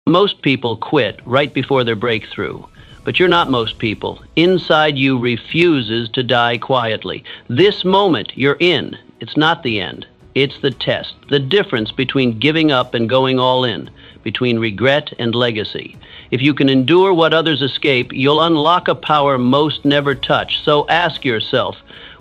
Most people quit right before their breakthrough. But you're not most people. Inside you refuses to die quietly. This moment you're in, it's not the end. It's the test. The difference between giving up and going all in. Between regret and legacy. If you can endure what others escape, you'll unlock a power most never touch. So ask yourself,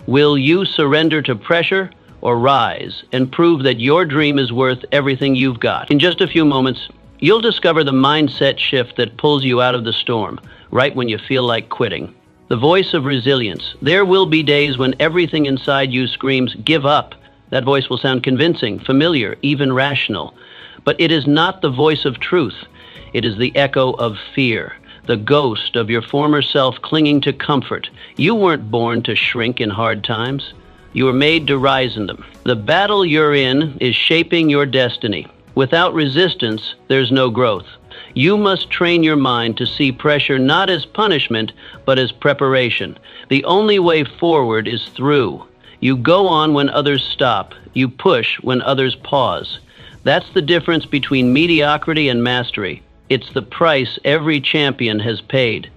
will you surrender to pressure or rise and prove that your dream is worth everything you've got? In just a few moments, you'll discover the mindset shift that pulls you out of the storm, right when you feel like quitting. The voice of resilience. There will be days when everything inside you screams, give up. That voice will sound convincing, familiar, even rational. But it is not the voice of truth. It is the echo of fear, the ghost of your former self clinging to comfort. You weren't born to shrink in hard times. You were made to rise in them. The battle you're in is shaping your destiny. Without resistance, there's no growth. You must train your mind to see pressure not as punishment, but as preparation. The only way forward is through. You go on when others stop. You push when others pause. That's the difference between mediocrity and mastery. It's the price every champion has paid.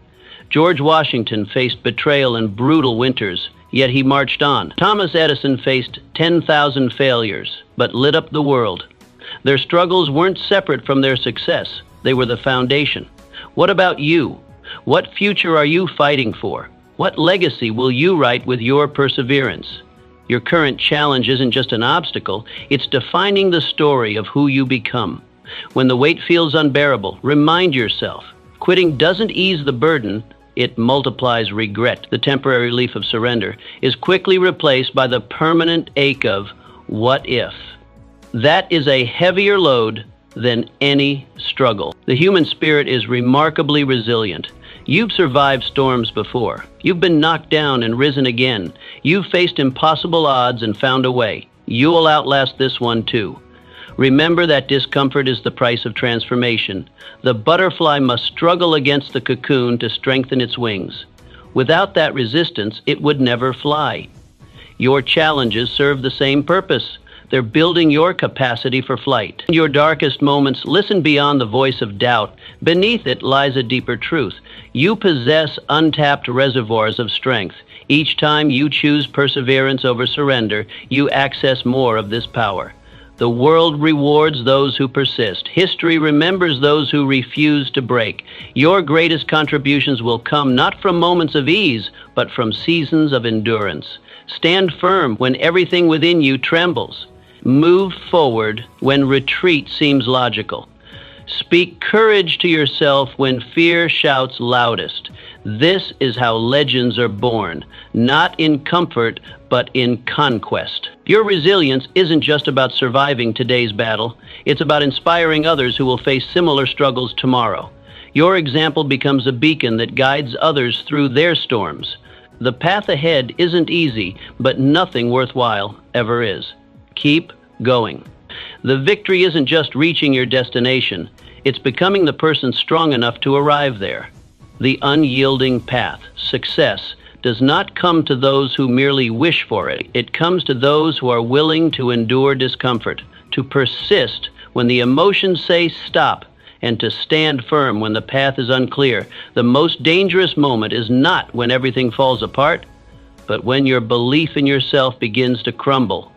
George Washington faced betrayal and brutal winters, yet he marched on. Thomas Edison faced 10,000 failures, but lit up the world. Their struggles weren't separate from their success. They were the foundation. What about you? What future are you fighting for? What legacy will you write with your perseverance? Your current challenge isn't just an obstacle, it's defining the story of who you become. When the weight feels unbearable, remind yourself, quitting doesn't ease the burden, it multiplies regret. The temporary relief of surrender is quickly replaced by the permanent ache of, what if? That is a heavier load than any struggle. The human spirit is remarkably resilient. You've survived storms before. You've been knocked down and risen again. You've faced impossible odds and found a way. You'll outlast this one too. Remember that discomfort is the price of transformation. The butterfly must struggle against the cocoon to strengthen its wings. Without that resistance, it would never fly. Your challenges serve the same purpose. They're building your capacity for flight. In your darkest moments, listen beyond the voice of doubt. Beneath it lies a deeper truth. You possess untapped reservoirs of strength. Each time you choose perseverance over surrender, you access more of this power. The world rewards those who persist. History remembers those who refuse to break. Your greatest contributions will come not from moments of ease, but from seasons of endurance. Stand firm when everything within you trembles. Move forward when retreat seems logical. Speak courage to yourself when fear shouts loudest. This is how legends are born, not in comfort, but in conquest. Your resilience isn't just about surviving today's battle. It's about inspiring others who will face similar struggles tomorrow. Your example becomes a beacon that guides others through their storms. The path ahead isn't easy, but nothing worthwhile ever is. Keep going. The victory isn't just reaching your destination. It's becoming the person strong enough to arrive there. The unyielding path, success, does not come to those who merely wish for it. It comes to those who are willing to endure discomfort, to persist when the emotions say stop, and to stand firm when the path is unclear. The most dangerous moment is not when everything falls apart, but when your belief in yourself begins to crumble.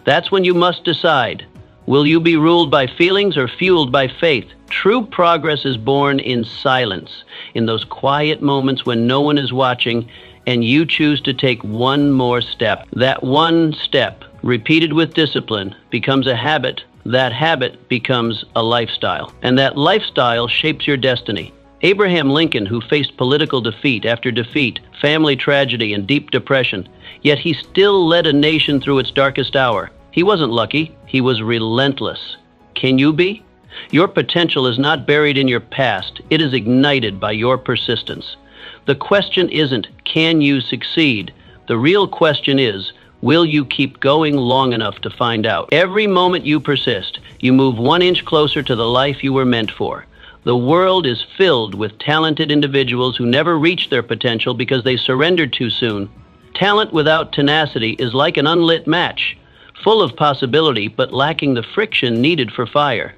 That's when you must decide. Will you be ruled by feelings or fueled by faith? True progress is born in silence, in those quiet moments when no one is watching and you choose to take one more step. That one step, repeated with discipline, becomes a habit. That habit becomes a lifestyle. And that lifestyle shapes your destiny. Abraham Lincoln, who faced political defeat after defeat, family tragedy, and deep depression, yet he still led a nation through its darkest hour. He wasn't lucky, he was relentless. Can you be? Your potential is not buried in your past, it is ignited by your persistence. The question isn't, can you succeed? The real question is, will you keep going long enough to find out? Every moment you persist, you move 1 inch closer to the life you were meant for. The world is filled with talented individuals who never reached their potential because they surrendered too soon. Talent without tenacity is like an unlit match, full of possibility but lacking the friction needed for fire.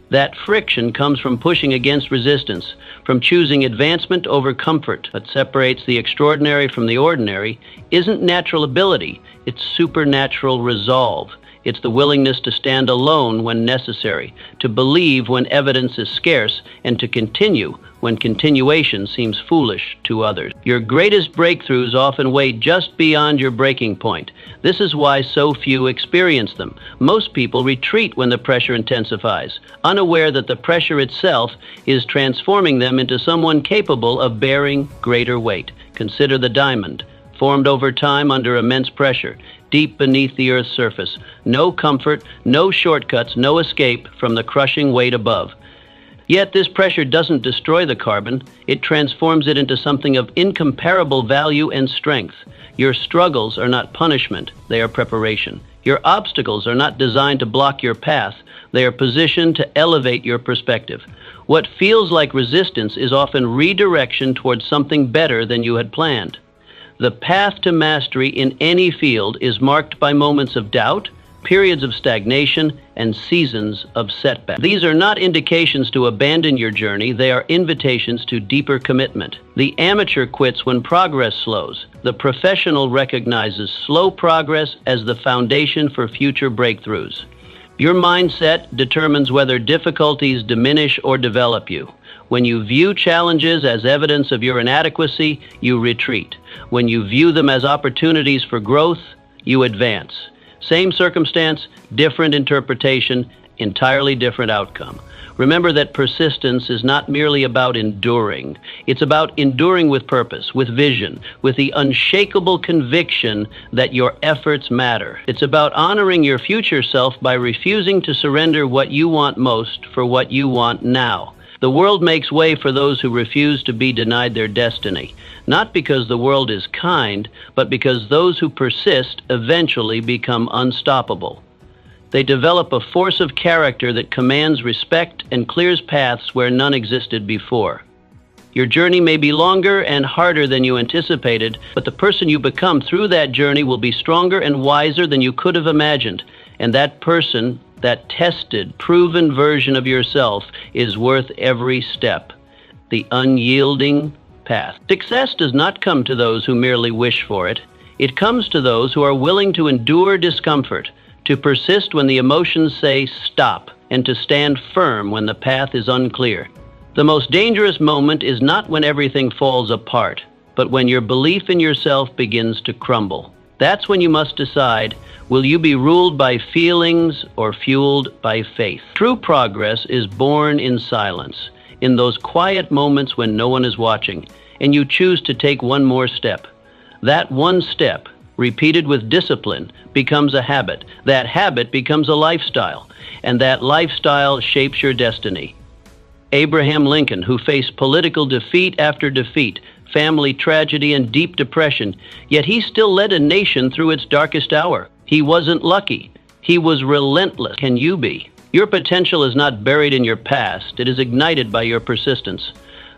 That friction comes from pushing against resistance, from choosing advancement over comfort. What separates the extraordinary from the ordinary isn't natural ability, it's supernatural resolve. It's the willingness to stand alone when necessary, to believe when evidence is scarce, and to continue when continuation seems foolish to others. Your greatest breakthroughs often wait just beyond your breaking point. This is why so few experience them. Most people retreat when the pressure intensifies, unaware that the pressure itself is transforming them into someone capable of bearing greater weight. Consider the diamond, formed over time under immense pressure, deep beneath the Earth's surface. No comfort, no shortcuts, no escape from the crushing weight above. Yet this pressure doesn't destroy the carbon, it transforms it into something of incomparable value and strength. Your struggles are not punishment, they are preparation. Your obstacles are not designed to block your path, they are positioned to elevate your perspective. What feels like resistance is often redirection towards something better than you had planned. The path to mastery in any field is marked by moments of doubt, periods of stagnation, and seasons of setback. These are not indications to abandon your journey, they are invitations to deeper commitment. The amateur quits when progress slows. The professional recognizes slow progress as the foundation for future breakthroughs. Your mindset determines whether difficulties diminish or develop you. When you view challenges as evidence of your inadequacy, you retreat. When you view them as opportunities for growth, you advance. Same circumstance, different interpretation, entirely different outcome. Remember that persistence is not merely about enduring. It's about enduring with purpose, with vision, with the unshakable conviction that your efforts matter. It's about honoring your future self by refusing to surrender what you want most for what you want now. The world makes way for those who refuse to be denied their destiny, not because the world is kind, but because those who persist eventually become unstoppable. They develop a force of character that commands respect and clears paths where none existed before. Your journey may be longer and harder than you anticipated, but the person you become through that journey will be stronger and wiser than you could have imagined, and that person, that tested, proven version of yourself, is worth every step. The unyielding path. Success does not come to those who merely wish for it. It comes to those who are willing to endure discomfort, to persist when the emotions say stop, and to stand firm when the path is unclear. The most dangerous moment is not when everything falls apart, but when your belief in yourself begins to crumble. That's when you must decide, will you be ruled by feelings or fueled by faith? True progress is born in silence, in those quiet moments when no one is watching, and you choose to take one more step. That one step, repeated with discipline, becomes a habit. That habit becomes a lifestyle, and that lifestyle shapes your destiny. Abraham Lincoln, who faced political defeat after defeat, family tragedy, and deep depression, yet he still led a nation through its darkest hour. He wasn't lucky. He was relentless. Can you be? Your potential is not buried in your past. It is ignited by your persistence.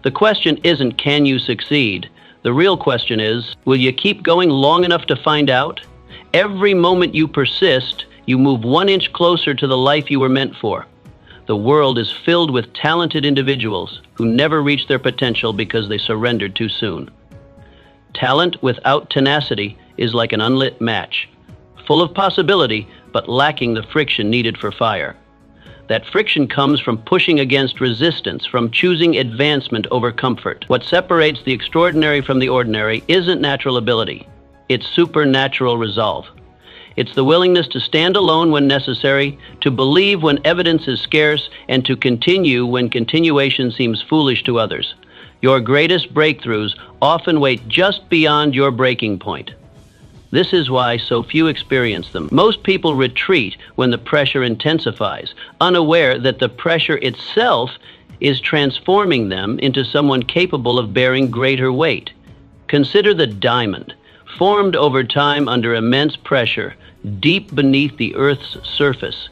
The question isn't, can you succeed? The real question is, will you keep going long enough to find out? Every moment you persist, you move 1 inch closer to the life you were meant for. The world is filled with talented individuals who never reached their potential because they surrendered too soon. Talent without tenacity is like an unlit match, full of possibility, but lacking the friction needed for fire. That friction comes from pushing against resistance, from choosing advancement over comfort. What separates the extraordinary from the ordinary isn't natural ability, it's supernatural resolve. It's the willingness to stand alone when necessary, to believe when evidence is scarce, and to continue when continuation seems foolish to others. Your greatest breakthroughs often wait just beyond your breaking point. This is why so few experience them. Most people retreat when the pressure intensifies, unaware that the pressure itself is transforming them into someone capable of bearing greater weight. Consider the diamond, formed over time under immense pressure, deep beneath the Earth's surface.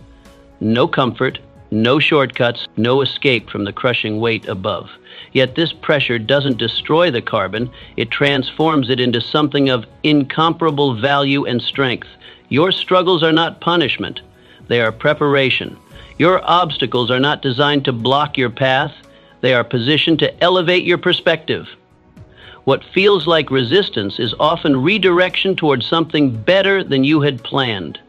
No comfort, no shortcuts, no escape from the crushing weight above. Yet this pressure doesn't destroy the carbon, it transforms it into something of incomparable value and strength. Your struggles are not punishment. They are preparation. Your obstacles are not designed to block your path. They are positioned to elevate your perspective. What feels like resistance is often redirection towards something better than you had planned.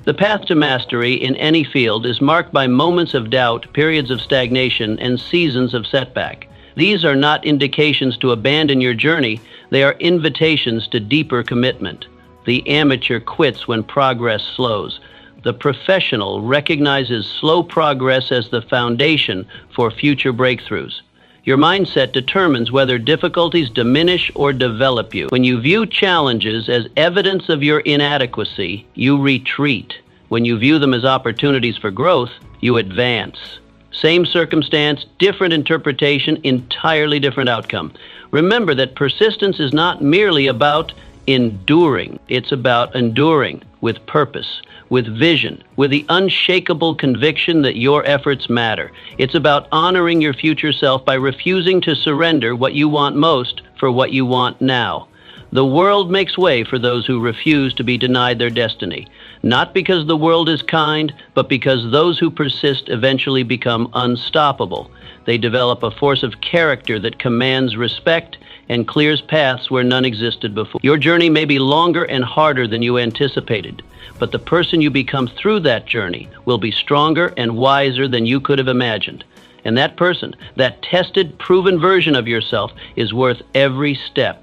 The path to mastery in any field is marked by moments of doubt, periods of stagnation, and seasons of setback. These are not indications to abandon your journey. They are invitations to deeper commitment. The amateur quits when progress slows. The professional recognizes slow progress as the foundation for future breakthroughs. Your mindset determines whether difficulties diminish or develop you. When you view challenges as evidence of your inadequacy, you retreat. When you view them as opportunities for growth, you advance. Same circumstance, different interpretation, entirely different outcome. Remember that persistence is not merely about enduring. It's about enduring with purpose, with vision, with the unshakable conviction that your efforts matter. It's about honoring your future self by refusing to surrender what you want most for what you want now. The world makes way for those who refuse to be denied their destiny, not because the world is kind, but because those who persist eventually become unstoppable. They develop a force of character that commands respect and clears paths where none existed before. Your journey may be longer and harder than you anticipated, but the person you become through that journey will be stronger and wiser than you could have imagined. And that person, that tested, proven version of yourself, is worth every step.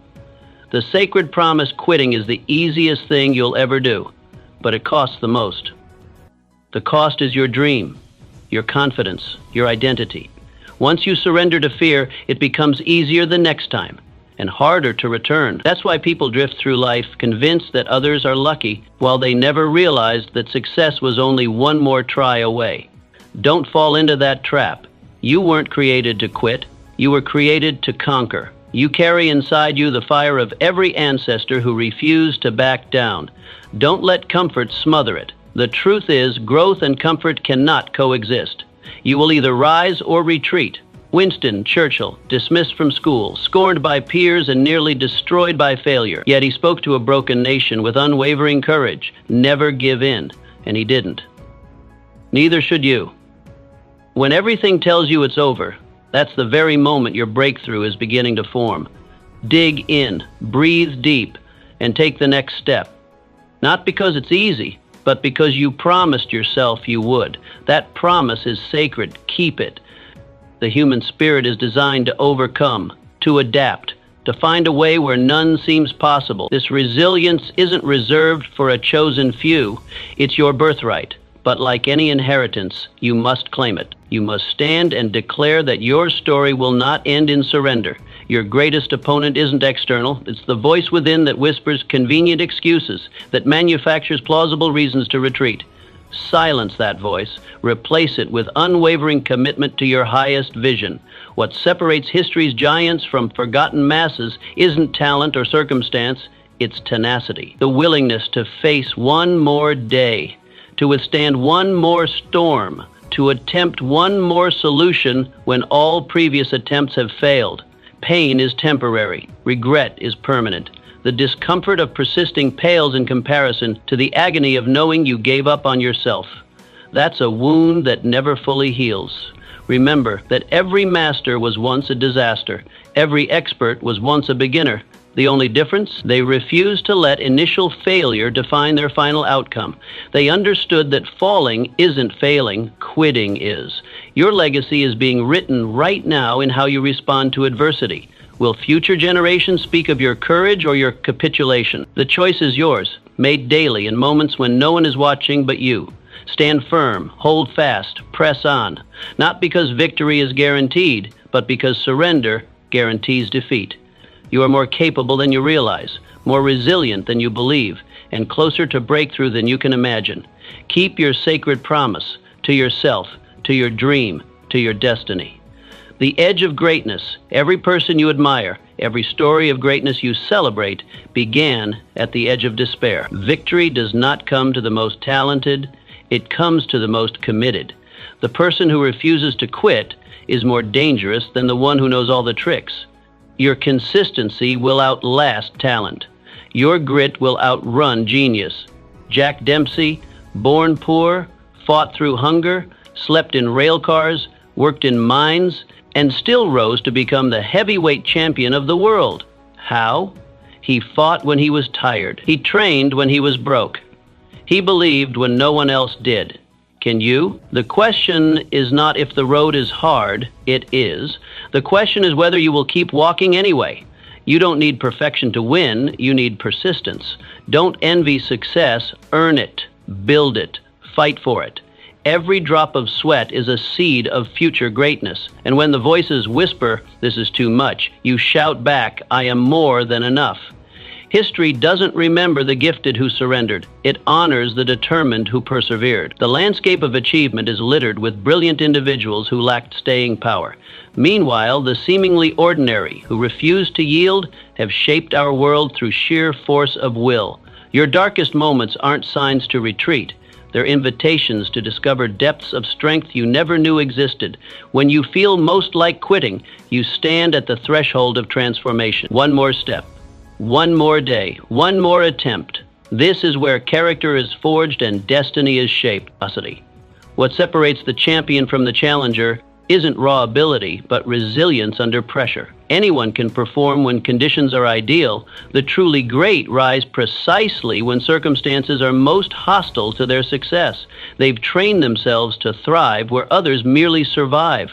The sacred promise, quitting, is the easiest thing you'll ever do, but it costs the most. The cost is your dream, your confidence, your identity. Once you surrender to fear, it becomes easier the next time and harder to return. That's why people drift through life convinced that others are lucky, while they never realized that success was only one more try away. Don't fall into that trap. You weren't created to quit. You were created to conquer. You carry inside you the fire of every ancestor who refused to back down. Don't let comfort smother it. The truth is, growth and comfort cannot coexist. You will either rise or retreat. Winston Churchill, dismissed from school, scorned by peers, and nearly destroyed by failure. Yet he spoke to a broken nation with unwavering courage. Never give in. And he didn't. Neither should you. When everything tells you it's over, that's the very moment your breakthrough is beginning to form. Dig in, breathe deep, and take the next step. Not because it's easy, but because you promised yourself you would. That promise is sacred. Keep it. The human spirit is designed to overcome, to adapt, to find a way where none seems possible. This resilience isn't reserved for a chosen few. It's your birthright. But like any inheritance, you must claim it. You must stand and declare that your story will not end in surrender. Your greatest opponent isn't external. It's the voice within that whispers convenient excuses, that manufactures plausible reasons to retreat. Silence that voice. Replace it with unwavering commitment to your highest vision. What separates history's giants from forgotten masses isn't talent or circumstance, it's tenacity. The willingness to face one more day, to withstand one more storm, to attempt one more solution when all previous attempts have failed. Pain is temporary. Regret is permanent. The discomfort of persisting pales in comparison to the agony of knowing you gave up on yourself. That's a wound that never fully heals. Remember that every master was once a disaster. Every expert was once a beginner. The only difference? They refused to let initial failure define their final outcome. They understood that falling isn't failing, quitting is. Your legacy is being written right now in how you respond to adversity. Will future generations speak of your courage or your capitulation? The choice is yours, made daily in moments when no one is watching but you. Stand firm, hold fast, press on. Not because victory is guaranteed, but because surrender guarantees defeat. You are more capable than you realize, more resilient than you believe, and closer to breakthrough than you can imagine. Keep your sacred promise to yourself, to your dream, to your destiny. The edge of greatness, every person you admire, every story of greatness you celebrate, began at the edge of despair. Victory does not come to the most talented, it comes to the most committed. The person who refuses to quit is more dangerous than the one who knows all the tricks. Your consistency will outlast talent. Your grit will outrun genius. Jack Dempsey, born poor, fought through hunger, slept in rail cars, worked in mines, and still rose to become the heavyweight champion of the world. How? He fought when he was tired. He trained when he was broke. He believed when no one else did. Can you? The question is not if the road is hard, it is. The question is whether you will keep walking anyway. You don't need perfection to win, you need persistence. Don't envy success, earn it, build it, fight for it. Every drop of sweat is a seed of future greatness. And when the voices whisper, "This is too much," you shout back, "I am more than enough." History doesn't remember the gifted who surrendered. It honors the determined who persevered. The landscape of achievement is littered with brilliant individuals who lacked staying power. Meanwhile, the seemingly ordinary who refused to yield have shaped our world through sheer force of will. Your darkest moments aren't signs to retreat. They're invitations to discover depths of strength you never knew existed. When you feel most like quitting, you stand at the threshold of transformation. One more step. One more day, one more attempt. This is where character is forged and destiny is shaped. What separates the champion from the challenger isn't raw ability, but resilience under pressure. Anyone can perform when conditions are ideal. The truly great rise precisely when circumstances are most hostile to their success. They've trained themselves to thrive where others merely survive.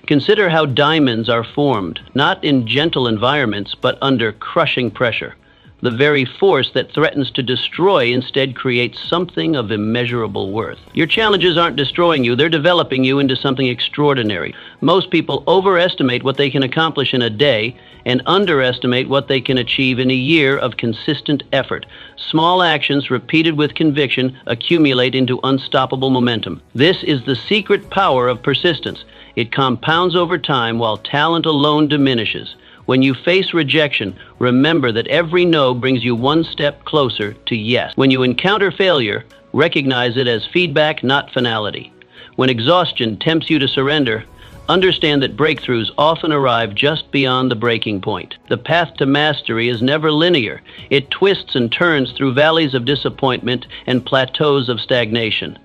Consider how diamonds are formed, not in gentle environments, but under crushing pressure. The very force that threatens to destroy instead creates something of immeasurable worth. Your challenges aren't destroying you, they're developing you into something extraordinary. Most people overestimate what they can accomplish in a day and underestimate what they can achieve in a year of consistent effort. Small actions repeated with conviction accumulate into unstoppable momentum. This is the secret power of persistence. It compounds over time while talent alone diminishes. When you face rejection, remember that every no brings you one step closer to yes. When you encounter failure, recognize it as feedback, not finality. When exhaustion tempts you to surrender, understand that breakthroughs often arrive just beyond the breaking point. The path to mastery is never linear. It twists and turns through valleys of disappointment and plateaus of stagnation.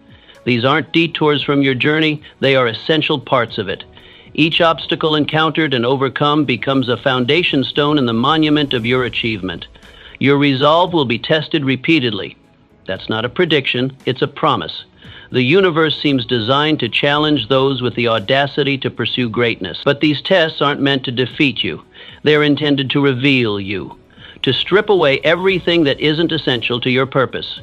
These aren't detours from your journey, they are essential parts of it. Each obstacle encountered and overcome becomes a foundation stone in the monument of your achievement. Your resolve will be tested repeatedly. That's not a prediction, it's a promise. The universe seems designed to challenge those with the audacity to pursue greatness. But these tests aren't meant to defeat you. They're intended to reveal you, to strip away everything that isn't essential to your purpose.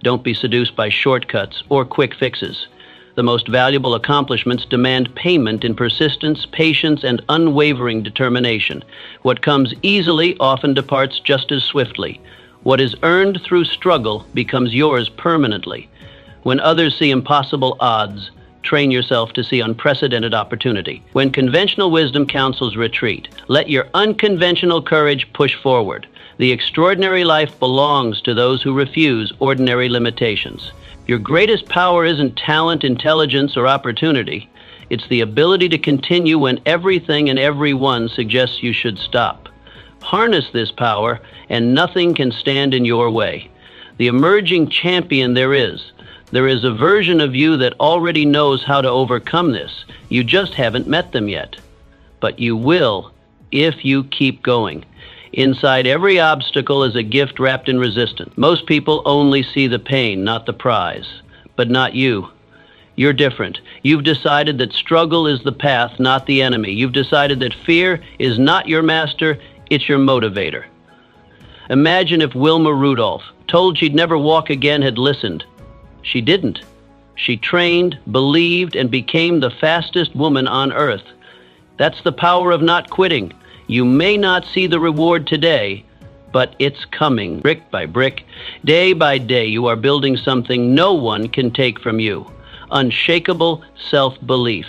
Don't be seduced by shortcuts or quick fixes. The most valuable accomplishments demand payment in persistence, patience, and unwavering determination. What comes easily often departs just as swiftly. What is earned through struggle becomes yours permanently. When others see impossible odds, train yourself to see unprecedented opportunity. When conventional wisdom counsels retreat, let your unconventional courage push forward. The extraordinary life belongs to those who refuse ordinary limitations. Your greatest power isn't talent, intelligence, or opportunity. It's the ability to continue when everything and everyone suggests you should stop. Harness this power, and nothing can stand in your way. The emerging champion there is a version of you that already knows how to overcome this. You just haven't met them yet. But you will if you keep going. Inside every obstacle is a gift wrapped in resistance. Most people only see the pain, not the prize. But not you. You're different. You've decided that struggle is the path, not the enemy. You've decided that fear is not your master, it's your motivator. Imagine if Wilma Rudolph, told she'd never walk again, had listened. She didn't. She trained, believed, and became the fastest woman on earth. That's the power of not quitting. You may not see the reward today, but it's coming, brick by brick. Day by day, you are building something no one can take from you. Unshakable self-belief.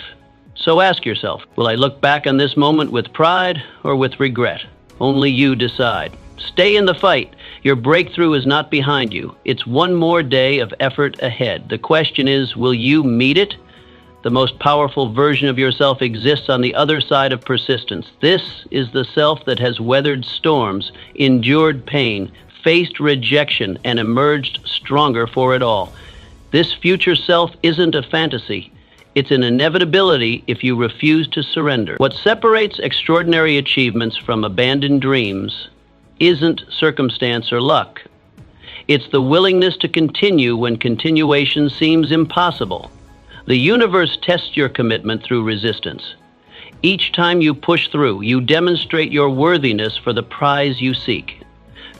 So ask yourself, will I look back on this moment with pride or with regret? Only you decide. Stay in the fight. Your breakthrough is not behind you. It's one more day of effort ahead. The question is, will you meet it? The most powerful version of yourself exists on the other side of persistence. This is the self that has weathered storms, endured pain, faced rejection, and emerged stronger for it all. This future self isn't a fantasy. It's an inevitability if you refuse to surrender. What separates extraordinary achievements from abandoned dreams isn't circumstance or luck. It's the willingness to continue when continuation seems impossible. The universe tests your commitment through resistance. Each time you push through, you demonstrate your worthiness for the prize you seek.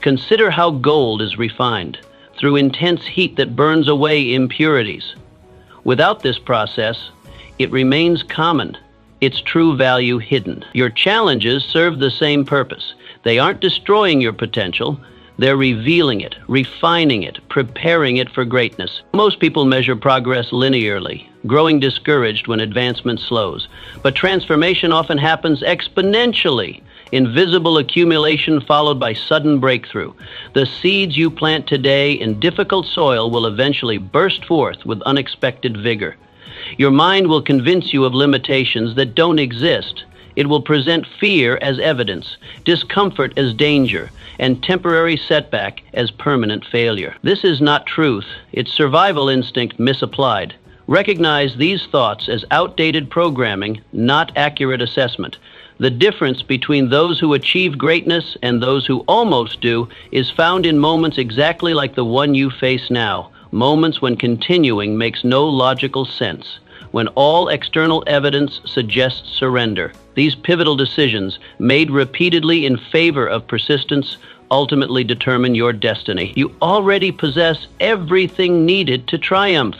Consider how gold is refined through intense heat that burns away impurities. Without this process, it remains common, its true value hidden. Your challenges serve the same purpose. They aren't destroying your potential, they're revealing it, refining it, preparing it for greatness. Most people measure progress linearly, growing discouraged when advancement slows. But transformation often happens exponentially, invisible accumulation followed by sudden breakthrough. The seeds you plant today in difficult soil will eventually burst forth with unexpected vigor. Your mind will convince you of limitations that don't exist. It will present fear as evidence, discomfort as danger, and temporary setback as permanent failure. This is not truth, it's survival instinct misapplied. Recognize these thoughts as outdated programming, not accurate assessment. The difference between those who achieve greatness and those who almost do is found in moments exactly like the one you face now, moments when continuing makes no logical sense, when all external evidence suggests surrender. These pivotal decisions, made repeatedly in favor of persistence, ultimately determine your destiny. You already possess everything needed to triumph.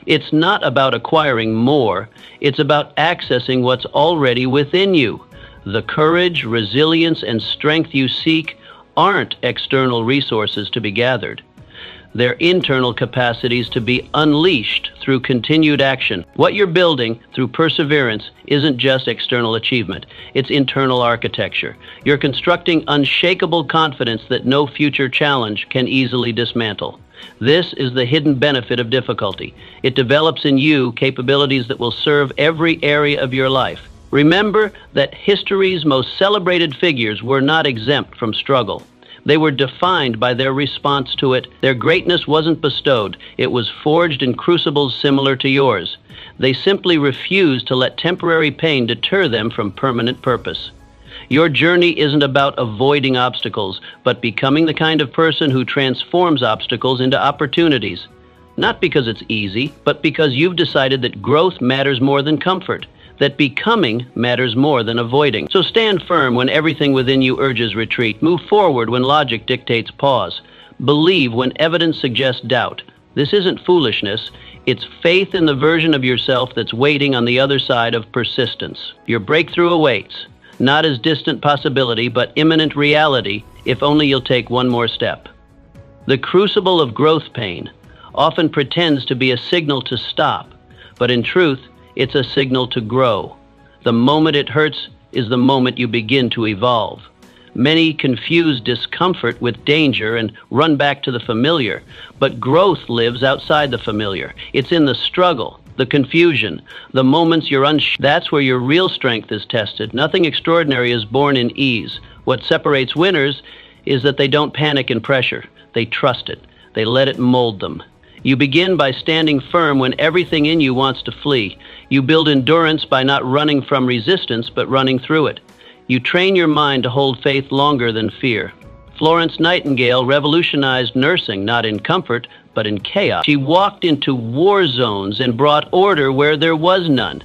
It's not about acquiring more, it's about accessing what's already within you. The courage, resilience, and strength you seek aren't external resources to be gathered. They're internal capacities to be unleashed through continued action. What you're building through perseverance isn't just external achievement, it's internal architecture. You're constructing unshakable confidence that no future challenge can easily dismantle. This is the hidden benefit of difficulty. It develops in you capabilities that will serve every area of your life. Remember that history's most celebrated figures were not exempt from struggle. They were defined by their response to it. Their greatness wasn't bestowed. It was forged in crucibles similar to yours. They simply refused to let temporary pain deter them from permanent purpose. Your journey isn't about avoiding obstacles, but becoming the kind of person who transforms obstacles into opportunities. Not because it's easy, but because you've decided that growth matters more than comfort, that becoming matters more than avoiding. So stand firm when everything within you urges retreat. Move forward when logic dictates pause. Believe when evidence suggests doubt. This isn't foolishness. It's faith in the version of yourself that's waiting on the other side of persistence. Your breakthrough awaits, not as distant possibility, but imminent reality, if only you'll take one more step. The crucible of growth pain often pretends to be a signal to stop, but in truth, it's a signal to grow. The moment it hurts is the moment you begin to evolve. Many confuse discomfort with danger and run back to the familiar, but growth lives outside the familiar. It's in the struggle, the confusion, the moments you're unsure. That's where your real strength is tested. Nothing extraordinary is born in ease. What separates winners is that they don't panic in pressure. They trust it. They let it mold them. You begin by standing firm when everything in you wants to flee. You build endurance by not running from resistance, but running through it. You train your mind to hold faith longer than fear. Florence Nightingale revolutionized nursing, not in comfort, but in chaos. She walked into war zones and brought order where there was none.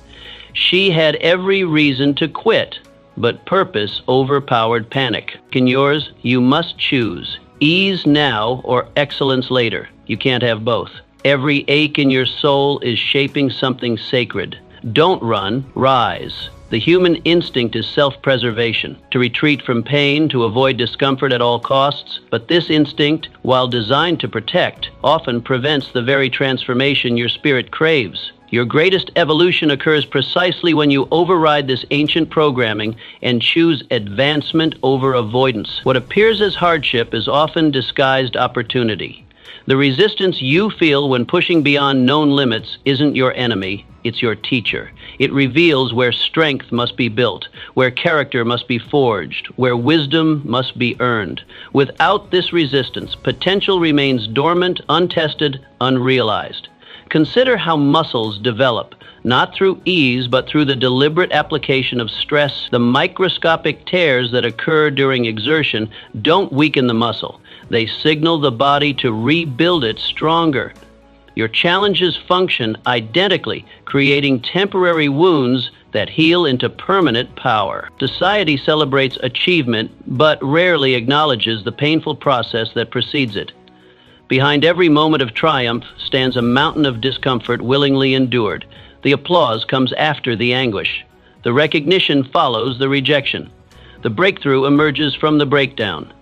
She had every reason to quit, but purpose overpowered panic. In yours, you must choose ease now or excellence later. You can't have both. Every ache in your soul is shaping something sacred. Don't run, rise. The human instinct is self-preservation, to retreat from pain, to avoid discomfort at all costs. But this instinct, while designed to protect, often prevents the very transformation your spirit craves. Your greatest evolution occurs precisely when you override this ancient programming and choose advancement over avoidance. What appears as hardship is often disguised opportunity. The resistance you feel when pushing beyond known limits isn't your enemy, it's your teacher. It reveals where strength must be built, where character must be forged, where wisdom must be earned. Without this resistance, potential remains dormant, untested, unrealized. Consider how muscles develop, not through ease, but through the deliberate application of stress. The microscopic tears that occur during exertion don't weaken the muscle. They signal the body to rebuild it stronger. Your challenges function identically, creating temporary wounds that heal into permanent power. Society celebrates achievement, but rarely acknowledges the painful process that precedes it. Behind every moment of triumph stands a mountain of discomfort willingly endured. The applause comes after the anguish. The recognition follows the rejection. The breakthrough emerges from the breakdown.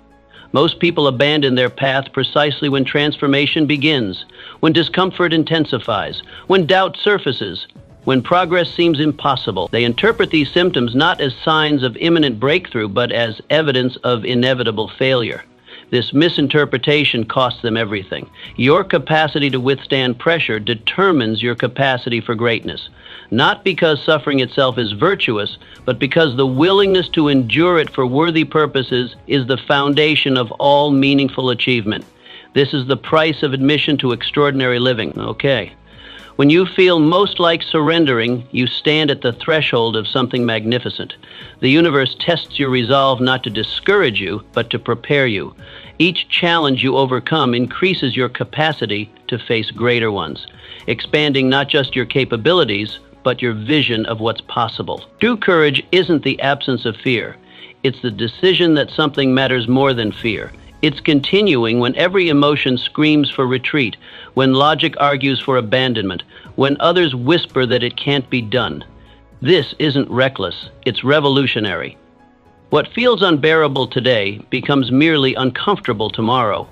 Most people abandon their path precisely when transformation begins, when discomfort intensifies, when doubt surfaces, when progress seems impossible. They interpret these symptoms not as signs of imminent breakthrough, but as evidence of inevitable failure. This misinterpretation costs them everything. Your capacity to withstand pressure determines your capacity for greatness, not because suffering itself is virtuous, but because the willingness to endure it for worthy purposes is the foundation of all meaningful achievement. This is the price of admission to extraordinary living. Okay. When you feel most like surrendering, you stand at the threshold of something magnificent. The universe tests your resolve not to discourage you, but to prepare you. Each challenge you overcome increases your capacity to face greater ones, expanding not just your capabilities, but your vision of what's possible. True courage isn't the absence of fear. It's the decision that something matters more than fear. It's continuing when every emotion screams for retreat, when logic argues for abandonment, when others whisper that it can't be done. This isn't reckless, it's revolutionary. What feels unbearable today becomes merely uncomfortable tomorrow,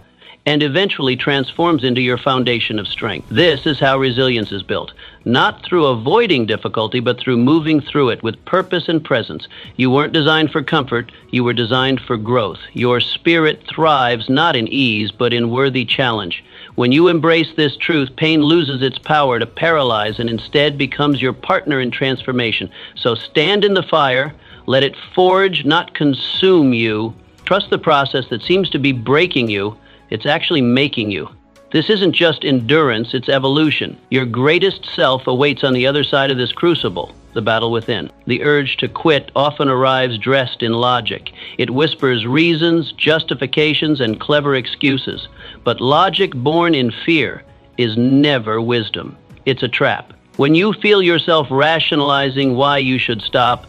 and eventually transforms into your foundation of strength. This is how resilience is built, not through avoiding difficulty, but through moving through it with purpose and presence. You weren't designed for comfort, you were designed for growth. Your spirit thrives not in ease, but in worthy challenge. When you embrace this truth, pain loses its power to paralyze and instead becomes your partner in transformation. So stand in the fire, let it forge, not consume you. Trust the process that seems to be breaking you. It's actually making you. This isn't just endurance, it's evolution. Your greatest self awaits on the other side of this crucible, the battle within. The urge to quit often arrives dressed in logic. It whispers reasons, justifications, and clever excuses. But logic born in fear is never wisdom. It's a trap. When you feel yourself rationalizing why you should stop,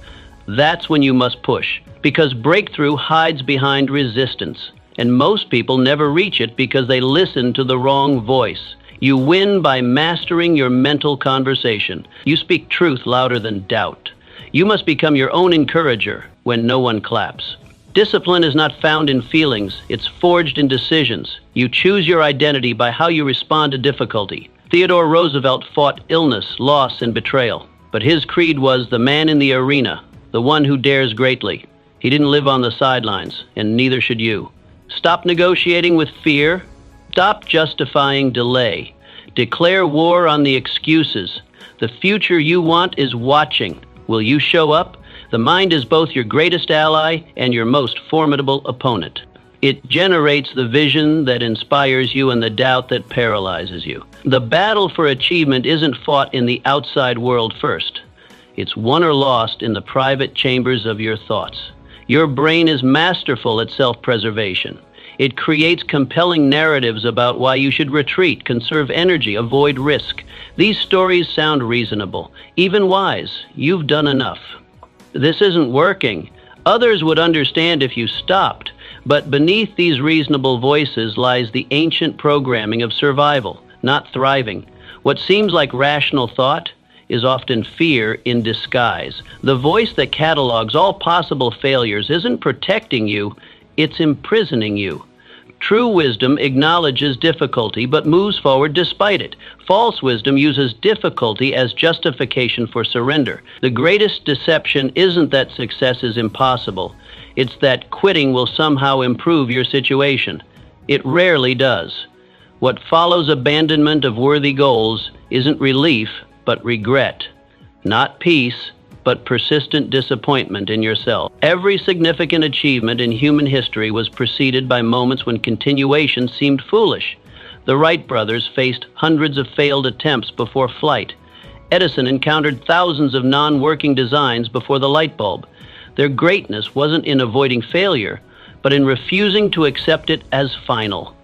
that's when you must push, because breakthrough hides behind resistance. And most people never reach it because they listen to the wrong voice. You win by mastering your mental conversation. You speak truth louder than doubt. You must become your own encourager when no one claps. Discipline is not found in feelings, it's forged in decisions. You choose your identity by how you respond to difficulty. Theodore Roosevelt fought illness, loss, and betrayal. But his creed was the man in the arena, the one who dares greatly. He didn't live on the sidelines, and neither should you. Stop negotiating with fear. Stop justifying delay. Declare war on the excuses. The future you want is watching. Will you show up? The mind is both your greatest ally and your most formidable opponent. It generates the vision that inspires you and the doubt that paralyzes you. The battle for achievement isn't fought in the outside world first. It's won or lost in the private chambers of your thoughts. Your brain is masterful at self-preservation. It creates compelling narratives about why you should retreat, conserve energy, avoid risk. These stories sound reasonable, even wise. You've done enough. This isn't working. Others would understand if you stopped, but beneath these reasonable voices lies the ancient programming of survival, not thriving. What seems like rational thought is often fear in disguise. The voice that catalogs all possible failures isn't protecting you, it's imprisoning you. True wisdom acknowledges difficulty but moves forward despite it. False wisdom uses difficulty as justification for surrender. The greatest deception isn't that success is impossible, it's that quitting will somehow improve your situation. It rarely does. What follows abandonment of worthy goals isn't relief, but regret. Not peace, but persistent disappointment in yourself. Every significant achievement in human history was preceded by moments when continuation seemed foolish. The Wright brothers faced hundreds of failed attempts before flight. Edison encountered thousands of non-working designs before the light bulb. Their greatness wasn't in avoiding failure, but in refusing to accept it as final.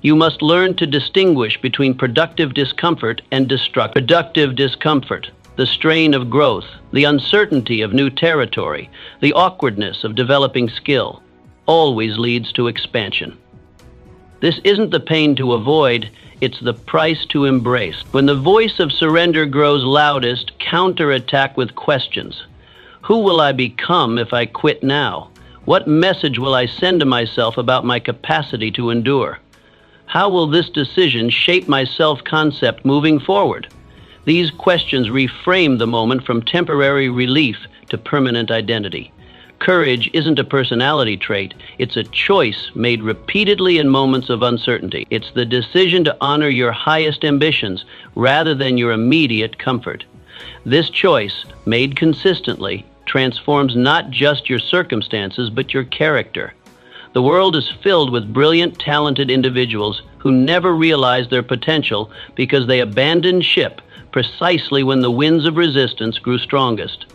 You must learn to distinguish between productive discomfort and productive discomfort, the strain of growth, the uncertainty of new territory, the awkwardness of developing skill, always leads to expansion. This isn't the pain to avoid, it's the price to embrace. When the voice of surrender grows loudest, counterattack with questions. Who will I become if I quit now? What message will I send to myself about my capacity to endure? How will this decision shape my self-concept moving forward? These questions reframe the moment from temporary relief to permanent identity. Courage isn't a personality trait, it's a choice made repeatedly in moments of uncertainty. It's the decision to honor your highest ambitions rather than your immediate comfort. This choice, made consistently, transforms not just your circumstances but your character. The world is filled with brilliant, talented individuals who never realized their potential because they abandoned ship precisely when the winds of resistance grew strongest.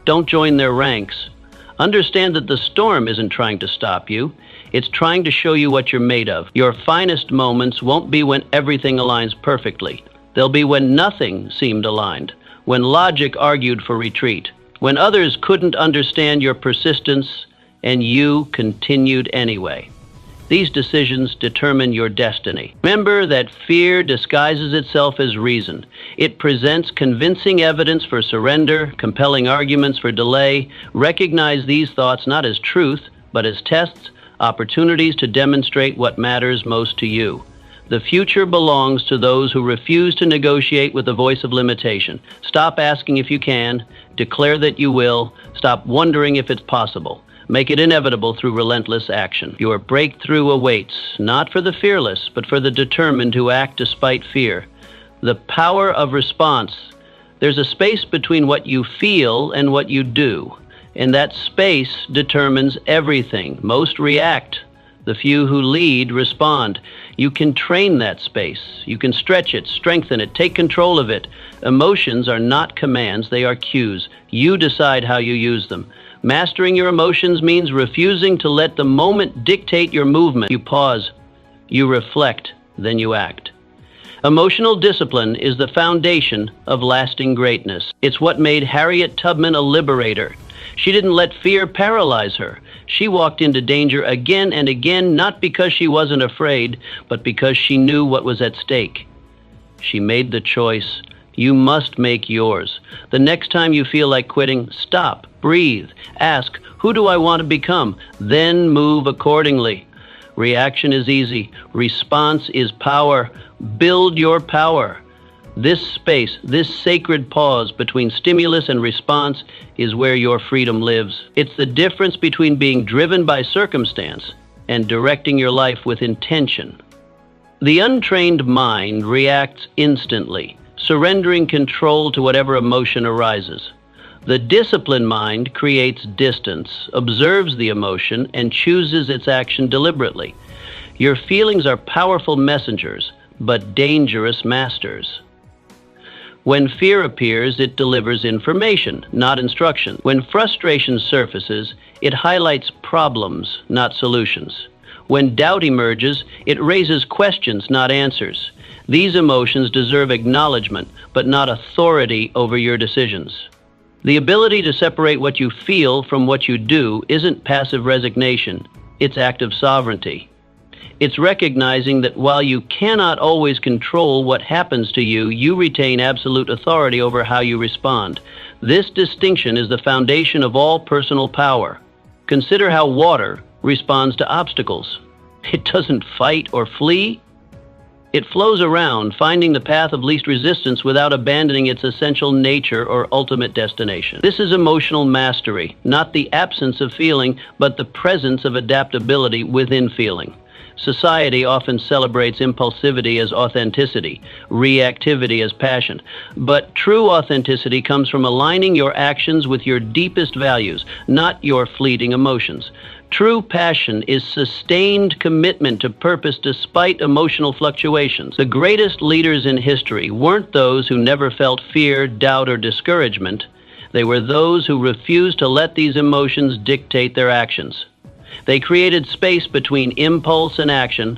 Don't join their ranks. Understand that the storm isn't trying to stop you. It's trying to show you what you're made of. Your finest moments won't be when everything aligns perfectly. They'll be when nothing seemed aligned, when logic argued for retreat, when others couldn't understand your persistence and you continued anyway. These decisions determine your destiny. Remember that fear disguises itself as reason. It presents convincing evidence for surrender, compelling arguments for delay. Recognize these thoughts not as truth, but as tests, opportunities to demonstrate what matters most to you. The future belongs to those who refuse to negotiate with the voice of limitation. Stop asking if you can, declare that you will, stop wondering if it's possible. Make it inevitable through relentless action. Your breakthrough awaits, not for the fearless, but for the determined who act despite fear. The power of response. There's a space between what you feel and what you do, and that space determines everything. Most react. The few who lead respond. You can train that space. You can stretch it, strengthen it, take control of it. Emotions are not commands, they are cues. You decide how you use them. Mastering your emotions means refusing to let the moment dictate your movement. You pause, you reflect, then you act. Emotional discipline is the foundation of lasting greatness. It's what made Harriet Tubman a liberator. She didn't let fear paralyze her. She walked into danger again and again, not because she wasn't afraid, but because she knew what was at stake. She made the choice. You must make yours. The next time you feel like quitting, stop, breathe, ask, who do I want to become? Then move accordingly. Reaction is easy. Response is power. Build your power. This space, this sacred pause between stimulus and response is where your freedom lives. It's the difference between being driven by circumstance and directing your life with intention. The untrained mind reacts instantly, surrendering control to whatever emotion arises. The disciplined mind creates distance, observes the emotion, and chooses its action deliberately. Your feelings are powerful messengers, but dangerous masters. When fear appears, it delivers information, not instruction. When frustration surfaces, it highlights problems, not solutions. When doubt emerges, it raises questions, not answers. These emotions deserve acknowledgement, but not authority over your decisions. The ability to separate what you feel from what you do isn't passive resignation, it's active sovereignty. It's recognizing that while you cannot always control what happens to you, you retain absolute authority over how you respond. This distinction is the foundation of all personal power. Consider how water responds to obstacles. It doesn't fight or flee. It flows around, finding the path of least resistance without abandoning its essential nature or ultimate destination. This is emotional mastery, not the absence of feeling, but the presence of adaptability within feeling. Society often celebrates impulsivity as authenticity, reactivity as passion. But true authenticity comes from aligning your actions with your deepest values, not your fleeting emotions. True passion is sustained commitment to purpose despite emotional fluctuations. The greatest leaders in history weren't those who never felt fear, doubt, or discouragement. They were those who refused to let these emotions dictate their actions. They created space between impulse and action,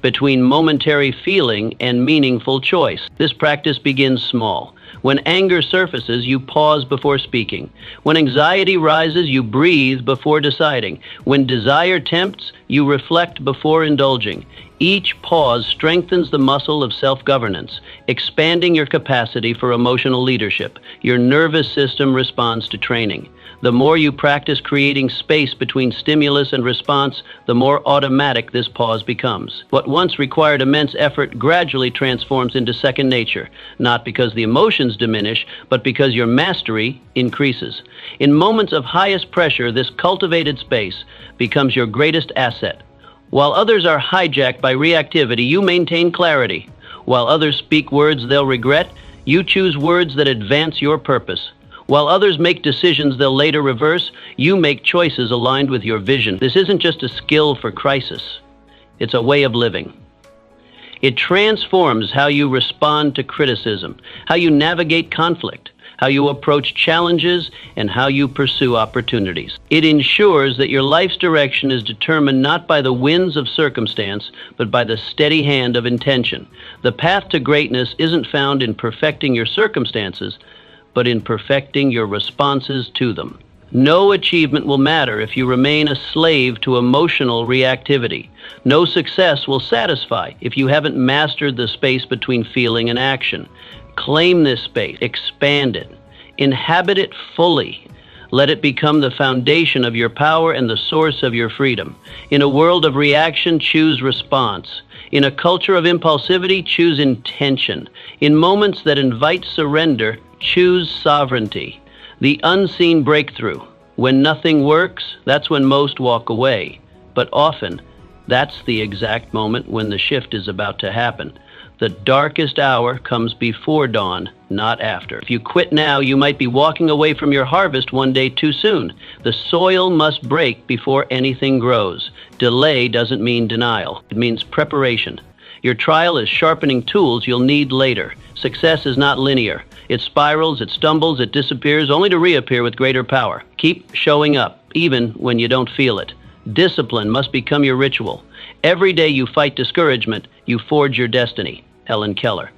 between momentary feeling and meaningful choice. This practice begins small. When anger surfaces, you pause before speaking. When anxiety rises, you breathe before deciding. When desire tempts, you reflect before indulging. Each pause strengthens the muscle of self-governance, expanding your capacity for emotional leadership. Your nervous system responds to training. The more you practice creating space between stimulus and response, the more automatic this pause becomes. What once required immense effort gradually transforms into second nature, not because the emotions diminish, but because your mastery increases. In moments of highest pressure, this cultivated space becomes your greatest asset. While others are hijacked by reactivity, you maintain clarity. While others speak words they'll regret, you choose words that advance your purpose. While others make decisions they'll later reverse, you make choices aligned with your vision. This isn't just a skill for crisis. It's a way of living. It transforms how you respond to criticism, how you navigate conflict, how you approach challenges, and how you pursue opportunities. It ensures that your life's direction is determined not by the winds of circumstance, but by the steady hand of intention. The path to greatness isn't found in perfecting your circumstances, but in perfecting your responses to them. No achievement will matter if you remain a slave to emotional reactivity. No success will satisfy if you haven't mastered the space between feeling and action. Claim this space, expand it, inhabit it fully. Let it become the foundation of your power and the source of your freedom. In a world of reaction, choose response. In a culture of impulsivity, choose intention. In moments that invite surrender, choose sovereignty. The unseen breakthrough. When nothing works, that's when most walk away. But often, that's the exact moment when the shift is about to happen. The darkest hour comes before dawn, not after. If you quit now, you might be walking away from your harvest one day too soon. The soil must break before anything grows. Delay doesn't mean denial. It means preparation. Your trial is sharpening tools you'll need later. Success is not linear. It spirals, it stumbles, it disappears, only to reappear with greater power. Keep showing up, even when you don't feel it. Discipline must become your ritual. Every day you fight discouragement, you forge your destiny. Helen Keller.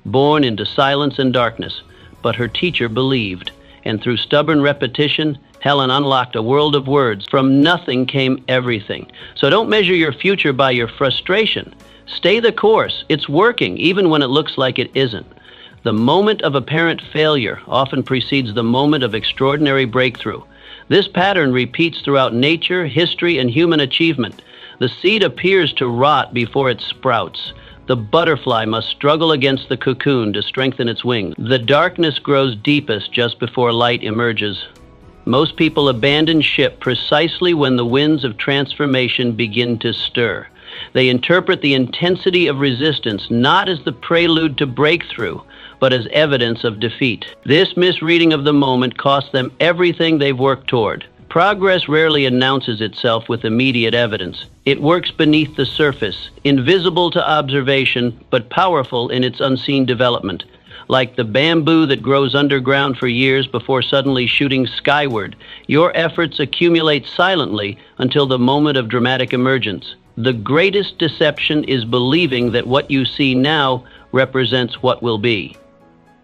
Born into silence and darkness, but her teacher believed. And through stubborn repetition, Helen unlocked a world of words. From nothing came everything. So don't measure your future by your frustration. Stay the course. It's working, even when it looks like it isn't. The moment of apparent failure often precedes the moment of extraordinary breakthrough. This pattern repeats throughout nature, history, and human achievement. The seed appears to rot before it sprouts. The butterfly must struggle against the cocoon to strengthen its wings. The darkness grows deepest just before light emerges. Most people abandon ship precisely when the winds of transformation begin to stir. They interpret the intensity of resistance not as the prelude to breakthrough, but as evidence of defeat. This misreading of the moment costs them everything they've worked toward. Progress rarely announces itself with immediate evidence. It works beneath the surface, invisible to observation, but powerful in its unseen development. Like the bamboo that grows underground for years before suddenly shooting skyward, your efforts accumulate silently until the moment of dramatic emergence. The greatest deception is believing that what you see now represents what will be.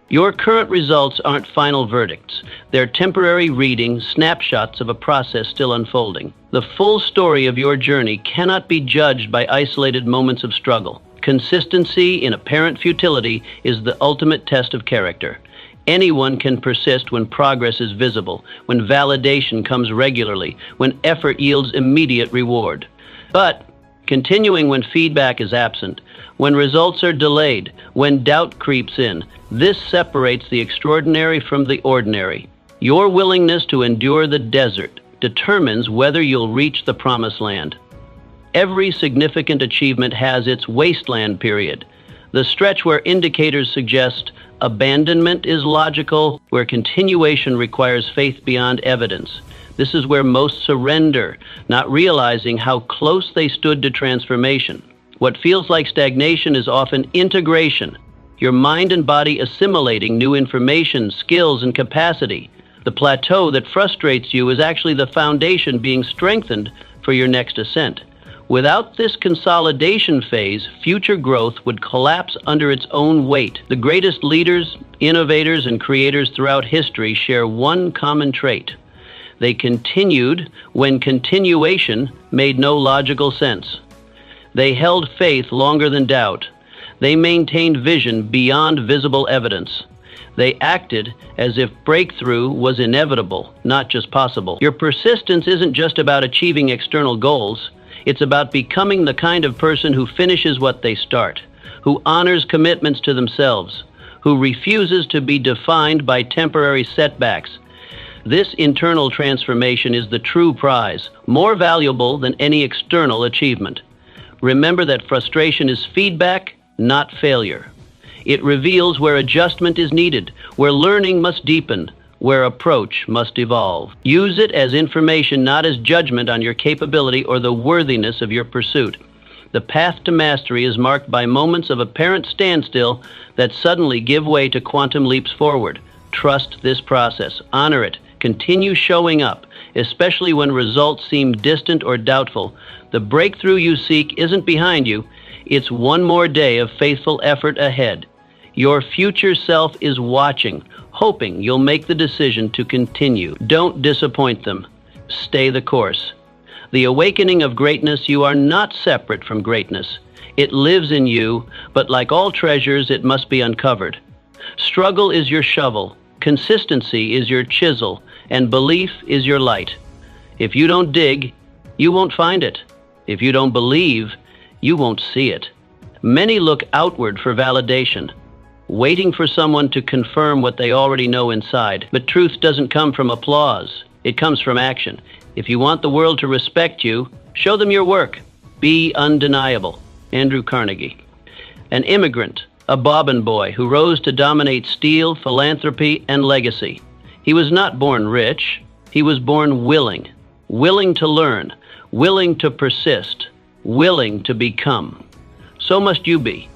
Your current results aren't final verdicts. They're temporary readings, snapshots of a process still unfolding. The full story of your journey cannot be judged by isolated moments of struggle. Consistency in apparent futility is the ultimate test of character. Anyone can persist when progress is visible, when validation comes regularly, when effort yields immediate reward. But continuing when feedback is absent, when results are delayed, when doubt creeps in, this separates the extraordinary from the ordinary. Your willingness to endure the desert determines whether you'll reach the promised land. Every significant achievement has its wasteland period, the stretch where indicators suggest abandonment is logical, where continuation requires faith beyond evidence. This is where most surrender, not realizing how close they stood to transformation. What feels like stagnation is often integration, your mind and body assimilating new information, skills, and capacity. The plateau that frustrates you is actually the foundation being strengthened for your next ascent. Without this consolidation phase, future growth would collapse under its own weight. The greatest leaders, innovators, and creators throughout history share one common trait. They continued when continuation made no logical sense. They held faith longer than doubt. They maintained vision beyond visible evidence. They acted as if breakthrough was inevitable, not just possible. Your persistence isn't just about achieving external goals. It's about becoming the kind of person who finishes what they start, who honors commitments to themselves, who refuses to be defined by temporary setbacks. This internal transformation is the true prize, more valuable than any external achievement. Remember that frustration is feedback, not failure. It reveals where adjustment is needed, where learning must deepen, where approach must evolve. Use it as information, not as judgment on your capability or the worthiness of your pursuit. The path to mastery is marked by moments of apparent standstill that suddenly give way to quantum leaps forward. Trust this process. Honor it. Continue showing up, especially when results seem distant or doubtful. The breakthrough you seek isn't behind you. It's one more day of faithful effort ahead. Your future self is watching, hoping you'll make the decision to continue. Don't disappoint them. Stay the course. The awakening of greatness, you are not separate from greatness. It lives in you, but like all treasures, it must be uncovered. Struggle is your shovel, consistency is your chisel, and belief is your light. If you don't dig, you won't find it. If you don't believe, you won't see it. Many look outward for validation, waiting for someone to confirm what they already know inside. But truth doesn't come from applause. It comes from action. If you want the world to respect you, show them your work. Be undeniable. Andrew Carnegie. An immigrant, a bobbin boy who rose to dominate steel, philanthropy, and legacy. He was not born rich. He was born willing. Willing to learn. Willing to persist. Willing to become. So must you be.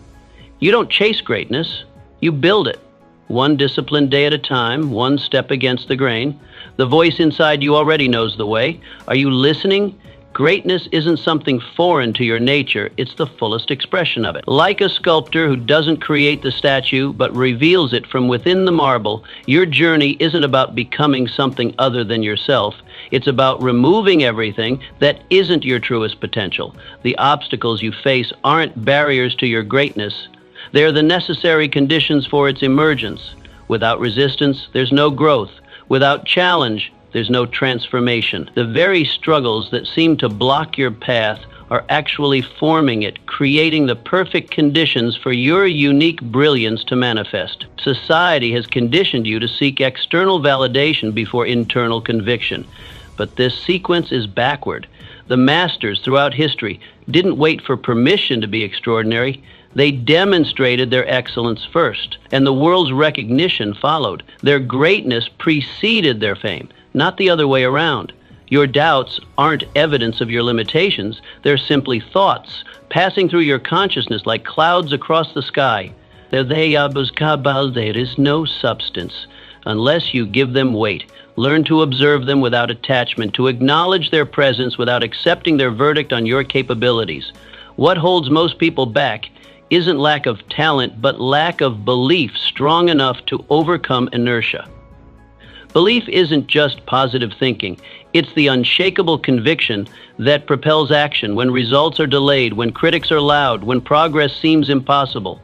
You don't chase greatness. You build it. One disciplined day at a time, one step against the grain. The voice inside you already knows the way. Are you listening? Greatness isn't something foreign to your nature, it's the fullest expression of it. Like a sculptor who doesn't create the statue but reveals it from within the marble, your journey isn't about becoming something other than yourself. It's about removing everything that isn't your truest potential. The obstacles you face aren't barriers to your greatness. They're the necessary conditions for its emergence. Without resistance, there's no growth. Without challenge, there's no transformation. The very struggles that seem to block your path are actually forming it, creating the perfect conditions for your unique brilliance to manifest. Society has conditioned you to seek external validation before internal conviction. But this sequence is backward. The masters throughout history didn't wait for permission to be extraordinary. They demonstrated their excellence first, and the world's recognition followed. Their greatness preceded their fame, not the other way around. Your doubts aren't evidence of your limitations. They're simply thoughts passing through your consciousness like clouds across the sky. There is no substance unless you give them weight. Learn to observe them without attachment, to acknowledge their presence without accepting their verdict on your capabilities. What holds most people back isn't lack of talent, but lack of belief strong enough to overcome inertia. Belief isn't just positive thinking. It's the unshakable conviction that propels action when results are delayed, when critics are loud, when progress seems impossible.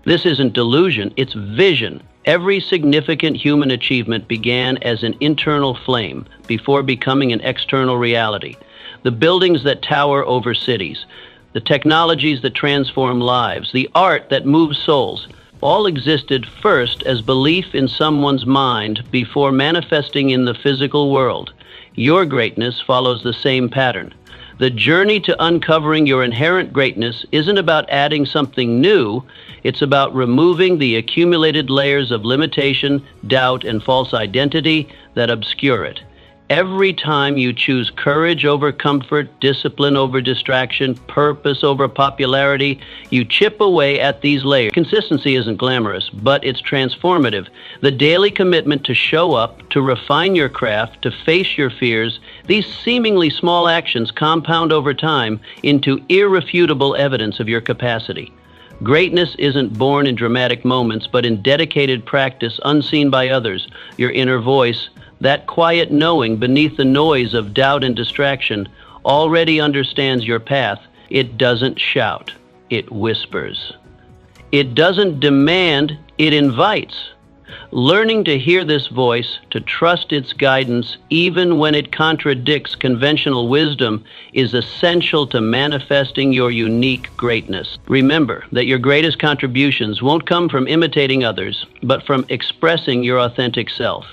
This isn't delusion, it's vision. Every significant human achievement began as an internal flame before becoming an external reality. The buildings that tower over cities, the technologies that transform lives, the art that moves souls, all existed first as belief in someone's mind before manifesting in the physical world. Your greatness follows the same pattern. The journey to uncovering your inherent greatness isn't about adding something new, it's about removing the accumulated layers of limitation, doubt, and false identity that obscure it. Every time you choose courage over comfort, discipline over distraction, purpose over popularity, you chip away at these layers. Consistency isn't glamorous, but it's transformative. The daily commitment to show up, to refine your craft, to face your fears, these seemingly small actions compound over time into irrefutable evidence of your capacity. Greatness isn't born in dramatic moments, but in dedicated practice unseen by others. Your inner voice, that quiet knowing beneath the noise of doubt and distraction, already understands your path. It doesn't shout, it whispers. It doesn't demand, it invites. Learning to hear this voice, to trust its guidance, even when it contradicts conventional wisdom, is essential to manifesting your unique greatness. Remember that your greatest contributions won't come from imitating others, but from expressing your authentic self.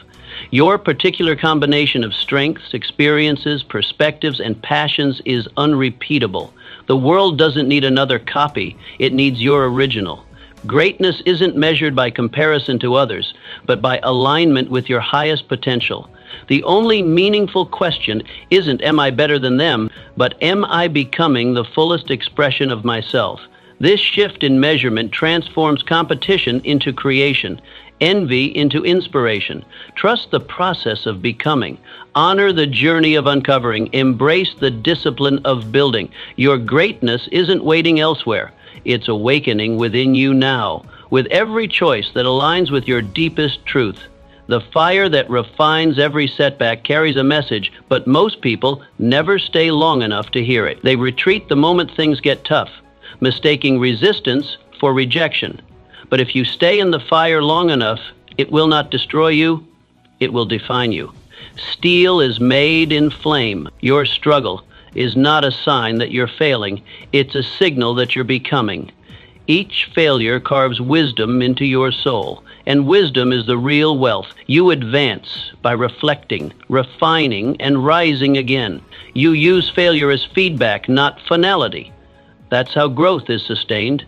Your particular combination of strengths, experiences, perspectives, and passions is unrepeatable. The world doesn't need another copy, it needs your original. Greatness isn't measured by comparison to others, but by alignment with your highest potential. The only meaningful question isn't, am I better than them, but am I becoming the fullest expression of myself? This shift in measurement transforms competition into creation, envy into inspiration. Trust the process of becoming. Honor the journey of uncovering. Embrace the discipline of building. Your greatness isn't waiting elsewhere. It's awakening within you now, with every choice that aligns with your deepest truth. The fire that refines every setback carries a message, but most people never stay long enough to hear it. They retreat the moment things get tough, mistaking resistance for rejection. But if you stay in the fire long enough, it will not destroy you, it will define you. Steel is made in flame. Your struggle is not a sign that you're failing, it's a signal that you're becoming. Each failure carves wisdom into your soul, and wisdom is the real wealth. You advance by reflecting, refining, and rising again. You use failure as feedback, not finality. That's how growth is sustained.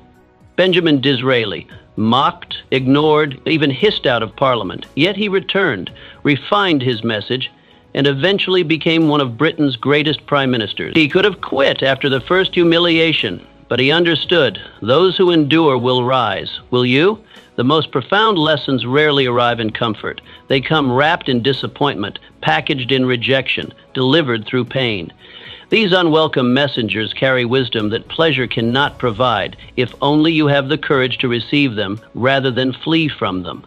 Benjamin Disraeli, mocked, ignored, even hissed out of Parliament, yet he returned, refined his message, and eventually became one of Britain's greatest prime ministers. He could have quit after the first humiliation, but he understood, those who endure will rise. Will you? The most profound lessons rarely arrive in comfort. They come wrapped in disappointment, packaged in rejection, delivered through pain. These unwelcome messengers carry wisdom that pleasure cannot provide, if only you have the courage to receive them rather than flee from them.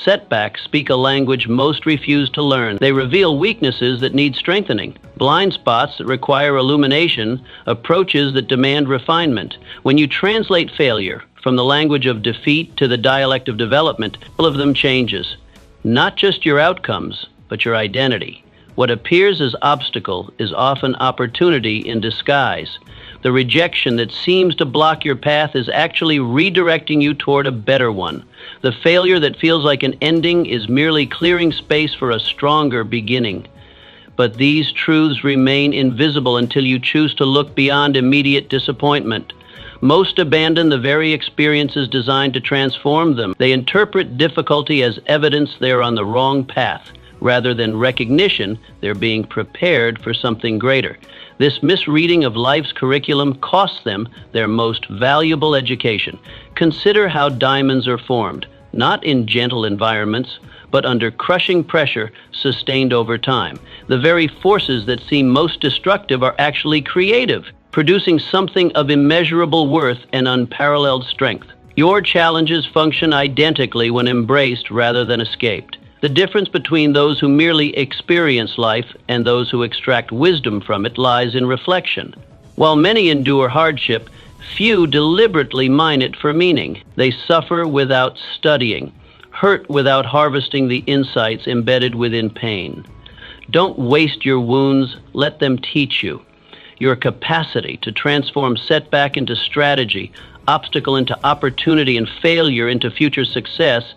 Setbacks speak a language most refuse to learn. They reveal weaknesses that need strengthening, blind spots that require illumination, approaches that demand refinement. When you translate failure from the language of defeat to the dialect of development, all of them changes. Not just your outcomes, but your identity. What appears as obstacle is often opportunity in disguise. The rejection that seems to block your path is actually redirecting you toward a better one. The failure that feels like an ending is merely clearing space for a stronger beginning. But these truths remain invisible until you choose to look beyond immediate disappointment. Most abandon the very experiences designed to transform them. They interpret difficulty as evidence they're on the wrong path, rather than recognition they're being prepared for something greater. This misreading of life's curriculum costs them their most valuable education. Consider how diamonds are formed, not in gentle environments, but under crushing pressure sustained over time. The very forces that seem most destructive are actually creative, producing something of immeasurable worth and unparalleled strength. Your challenges function identically when embraced rather than escaped. The difference between those who merely experience life and those who extract wisdom from it lies in reflection. While many endure hardship, few deliberately mine it for meaning. They suffer without studying, hurt without harvesting the insights embedded within pain. Don't waste your wounds, let them teach you. Your capacity to transform setback into strategy, obstacle into opportunity, and failure into future success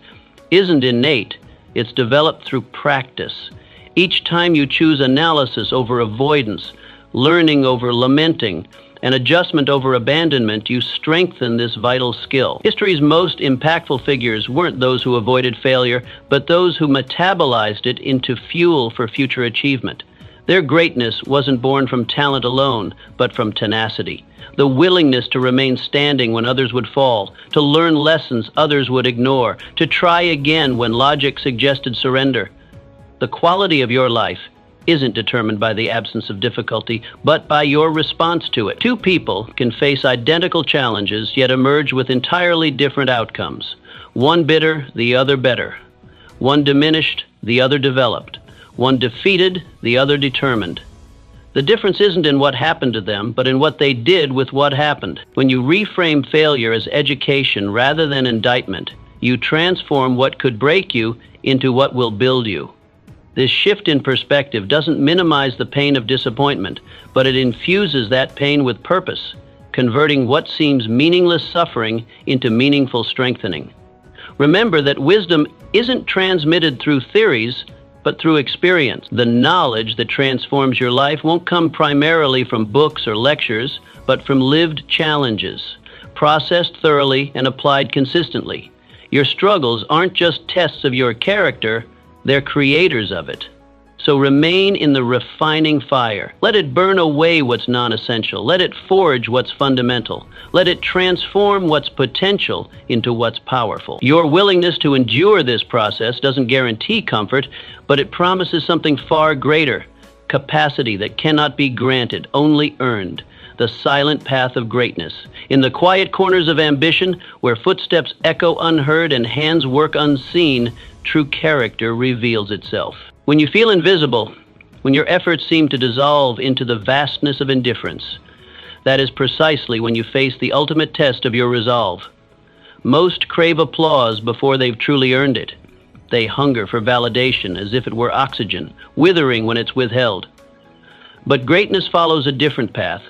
isn't innate. It's developed through practice. Each time you choose analysis over avoidance, learning over lamenting, and adjustment over abandonment, you strengthen this vital skill. History's most impactful figures weren't those who avoided failure, but those who metabolized it into fuel for future achievement. Their greatness wasn't born from talent alone, but from tenacity. The willingness to remain standing when others would fall, to learn lessons others would ignore, to try again when logic suggested surrender. The quality of your life isn't determined by the absence of difficulty, but by your response to it. Two people can face identical challenges, yet emerge with entirely different outcomes. One bitter, the other better. One diminished, the other developed. One defeated, the other determined. The difference isn't in what happened to them, but in what they did with what happened. When you reframe failure as education rather than indictment, you transform what could break you into what will build you. This shift in perspective doesn't minimize the pain of disappointment, but it infuses that pain with purpose, converting what seems meaningless suffering into meaningful strengthening. Remember that wisdom isn't transmitted through theories, but through experience. The knowledge that transforms your life won't come primarily from books or lectures, but from lived challenges, processed thoroughly and applied consistently. Your struggles aren't just tests of your character, they're creators of it. So remain in the refining fire. Let it burn away what's non-essential. Let it forge what's fundamental. Let it transform what's potential into what's powerful. Your willingness to endure this process doesn't guarantee comfort, but it promises something far greater: capacity that cannot be granted, only earned. The silent path of greatness. In the quiet corners of ambition, where footsteps echo unheard and hands work unseen, true character reveals itself. When you feel invisible, when your efforts seem to dissolve into the vastness of indifference, that is precisely when you face the ultimate test of your resolve. Most crave applause before they've truly earned it. They hunger for validation as if it were oxygen, withering when it's withheld. But greatness follows a different path.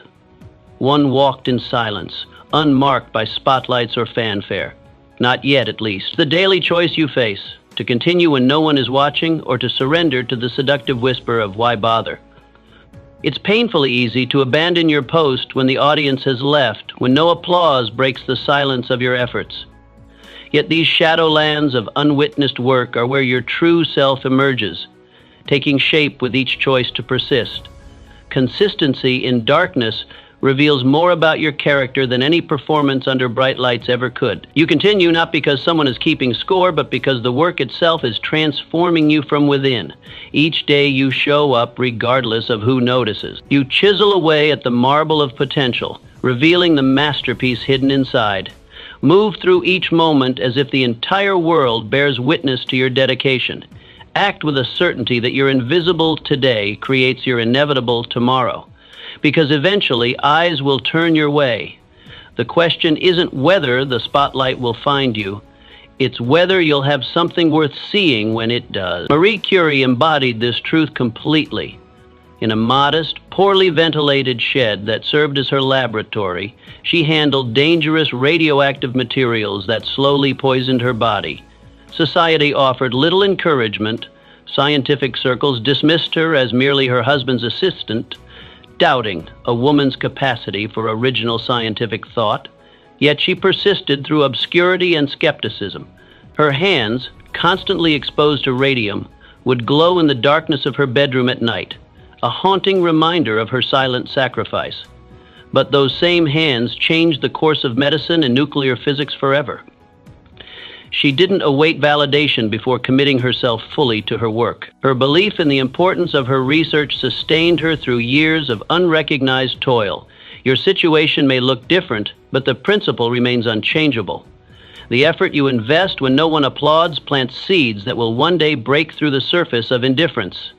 One walked in silence, unmarked by spotlights or fanfare. Not yet, at least. The daily choice you face: to continue when no one is watching, or to surrender to the seductive whisper of why bother. It's painfully easy to abandon your post when the audience has left, when no applause breaks the silence of your efforts. Yet these shadowlands of unwitnessed work are where your true self emerges, taking shape with each choice to persist. Consistency in darkness reveals more about your character than any performance under bright lights ever could. You continue not because someone is keeping score, but because the work itself is transforming you from within. Each day you show up regardless of who notices. You chisel away at the marble of potential, revealing the masterpiece hidden inside. Move through each moment as if the entire world bears witness to your dedication. Act with a certainty that your invisible today creates your inevitable tomorrow. Because eventually eyes will turn your way. The question isn't whether the spotlight will find you, it's whether you'll have something worth seeing when it does. Marie Curie embodied this truth completely. In a modest, poorly ventilated shed that served as her laboratory, she handled dangerous radioactive materials that slowly poisoned her body. Society offered little encouragement. Scientific circles dismissed her as merely her husband's assistant, doubting a woman's capacity for original scientific thought. Yet she persisted through obscurity and skepticism. Her hands, constantly exposed to radium, would glow in the darkness of her bedroom at night, a haunting reminder of her silent sacrifice. But those same hands changed the course of medicine and nuclear physics forever. She didn't await validation before committing herself fully to her work. Her belief in the importance of her research sustained her through years of unrecognized toil. Your situation may look different, but the principle remains unchangeable. The effort you invest when no one applauds plants seeds that will one day break through the surface of indifference.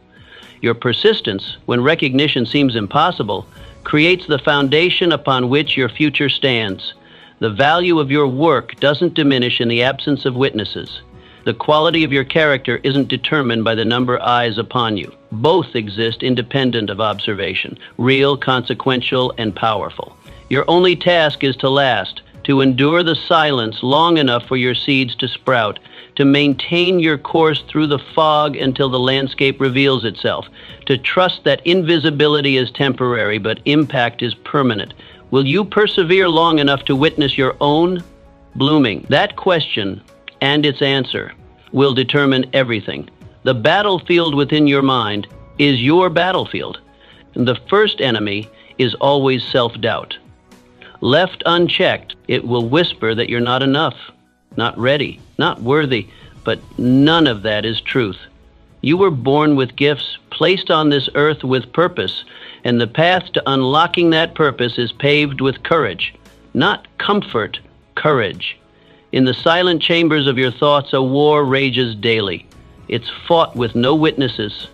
Your persistence, when recognition seems impossible, creates the foundation upon which your future stands. The value of your work doesn't diminish in the absence of witnesses. The quality of your character isn't determined by the number of eyes upon you. Both exist independent of observation, real, consequential, and powerful. Your only task is to last, to endure the silence long enough for your seeds to sprout, to maintain your course through the fog until the landscape reveals itself, to trust that invisibility is temporary but impact is permanent. Will you persevere long enough to witness your own blooming? That question and its answer will determine everything. The battlefield within your mind is your battlefield. And the first enemy is always self-doubt. Left unchecked, it will whisper that you're not enough, not ready, not worthy, but none of that is truth. You were born with gifts, placed on this earth with purpose, and the path to unlocking that purpose is paved with courage, not comfort, courage. In the silent chambers of your thoughts, a war rages daily. It's fought with no witnesses,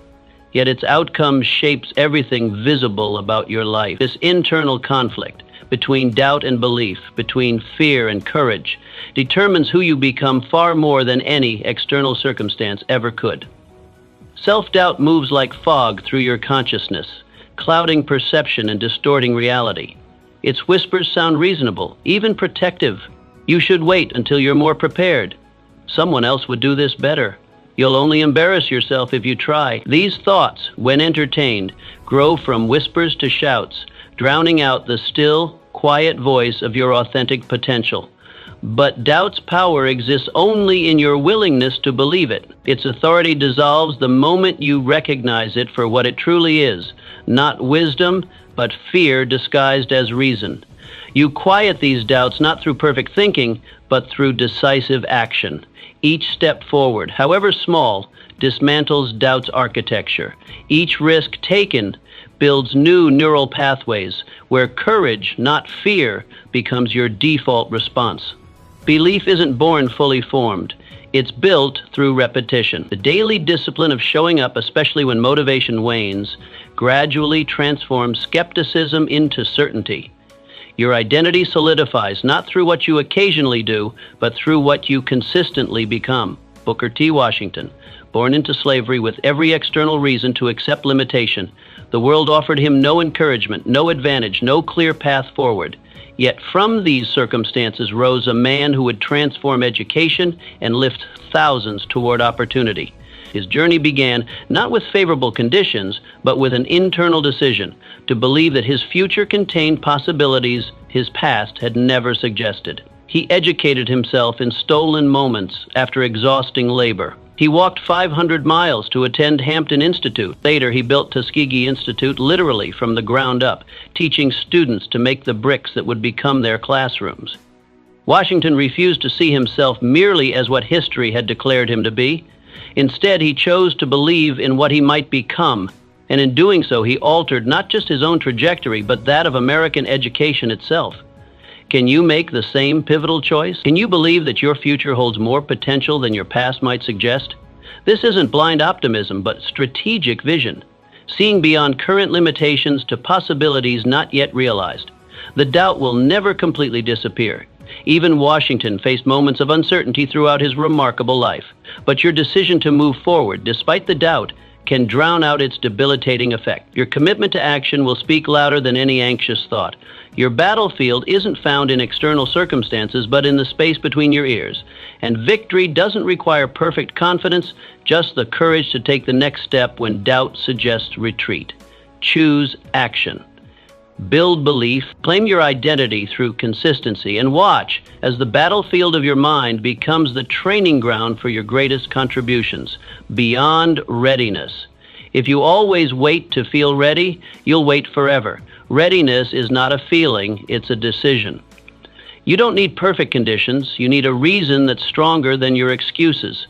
yet its outcome shapes everything visible about your life. This internal conflict between doubt and belief, between fear and courage, determines who you become far more than any external circumstance ever could. Self-doubt moves like fog through your consciousness, clouding perception and distorting reality. Its whispers sound reasonable, even protective. You should wait until you're more prepared. Someone else would do this better. You'll only embarrass yourself if you try. These thoughts, when entertained, grow from whispers to shouts, drowning out the still, quiet voice of your authentic potential. But doubt's power exists only in your willingness to believe it. Its authority dissolves the moment you recognize it for what it truly is, not wisdom, but fear disguised as reason. You quiet these doubts not through perfect thinking, but through decisive action. Each step forward, however small, dismantles doubt's architecture. Each risk taken builds new neural pathways where courage, not fear, becomes your default response. Belief isn't born fully formed. It's built through repetition. The daily discipline of showing up, especially when motivation wanes, gradually transforms skepticism into certainty. Your identity solidifies not through what you occasionally do, but through what you consistently become. Booker T. Washington, born into slavery with every external reason to accept limitation, the world offered him no encouragement, no advantage, no clear path forward. Yet from these circumstances rose a man who would transform education and lift thousands toward opportunity. His journey began not with favorable conditions, but with an internal decision to believe that his future contained possibilities his past had never suggested. He educated himself in stolen moments after exhausting labor. He walked 500 miles to attend Hampton Institute. Later, he built Tuskegee Institute literally from the ground up, teaching students to make the bricks that would become their classrooms. Washington refused to see himself merely as what history had declared him to be. Instead, he chose to believe in what he might become, and in doing so, he altered not just his own trajectory, but that of American education itself. Can you make the same pivotal choice? Can you believe that your future holds more potential than your past might suggest? This isn't blind optimism, but strategic vision, seeing beyond current limitations to possibilities not yet realized. The doubt will never completely disappear. Even Washington faced moments of uncertainty throughout his remarkable life. But your decision to move forward, despite the doubt, can drown out its debilitating effect. Your commitment to action will speak louder than any anxious thought. Your battlefield isn't found in external circumstances, but in the space between your ears. And victory doesn't require perfect confidence, just the courage to take the next step when doubt suggests retreat. Choose action. Build belief, claim your identity through consistency, and watch as the battlefield of your mind becomes the training ground for your greatest contributions, beyond readiness. If you always wait to feel ready, you'll wait forever. Readiness is not a feeling, it's a decision. You don't need perfect conditions, you need a reason that's stronger than your excuses.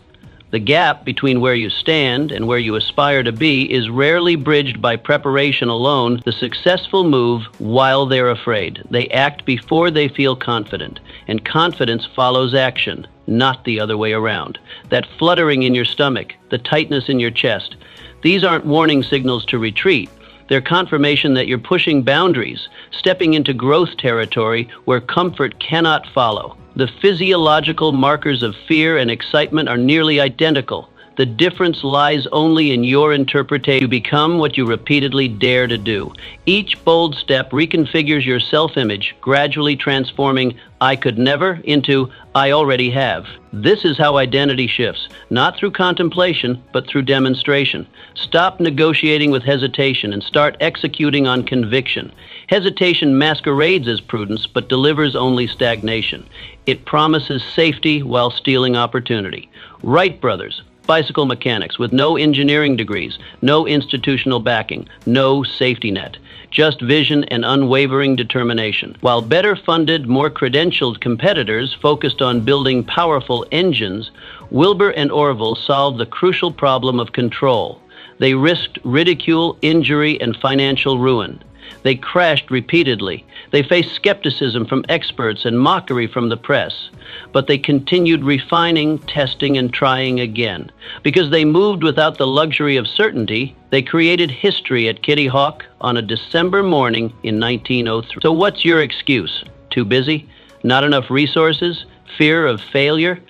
The gap between where you stand and where you aspire to be is rarely bridged by preparation alone. The successful move while they're afraid. They act before they feel confident, and confidence follows action, not the other way around. That fluttering in your stomach, the tightness in your chest, these aren't warning signals to retreat. They're confirmation that you're pushing boundaries, stepping into growth territory where comfort cannot follow. The physiological markers of fear and excitement are nearly identical. The difference lies only in your interpretation. You become what you repeatedly dare to do. Each bold step reconfigures your self-image, gradually transforming "I could never" into "I already have." This is how identity shifts, not through contemplation, but through demonstration. Stop negotiating with hesitation and start executing on conviction. Hesitation masquerades as prudence, but delivers only stagnation. It promises safety while stealing opportunity. Wright brothers, bicycle mechanics with no engineering degrees, no institutional backing, no safety net, just vision and unwavering determination. While better funded, more credentialed competitors focused on building powerful engines, Wilbur and Orville solved the crucial problem of control. They risked ridicule, injury, and financial ruin. They crashed repeatedly. They faced skepticism from experts and mockery from the press. But they continued refining, testing, and trying again. Because they moved without the luxury of certainty, they created history at Kitty Hawk on a December morning in 1903. So what's your excuse? Too busy? Not enough resources? Fear of failure?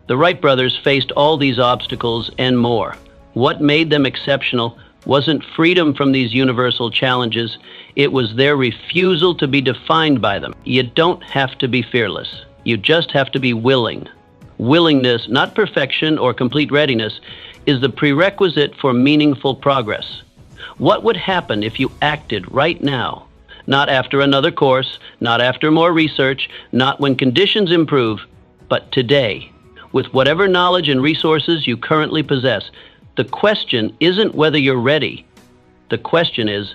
The Wright brothers faced all these obstacles and more. What made them exceptional wasn't freedom from these universal challenges, it was their refusal to be defined by them. You don't have to be fearless. You just have to be willing. Willingness, not perfection or complete readiness, is the prerequisite for meaningful progress. What would happen if you acted right now? Not after another course, not after more research, not when conditions improve, but today, with whatever knowledge and resources you currently possess. The question isn't whether you're ready. The question is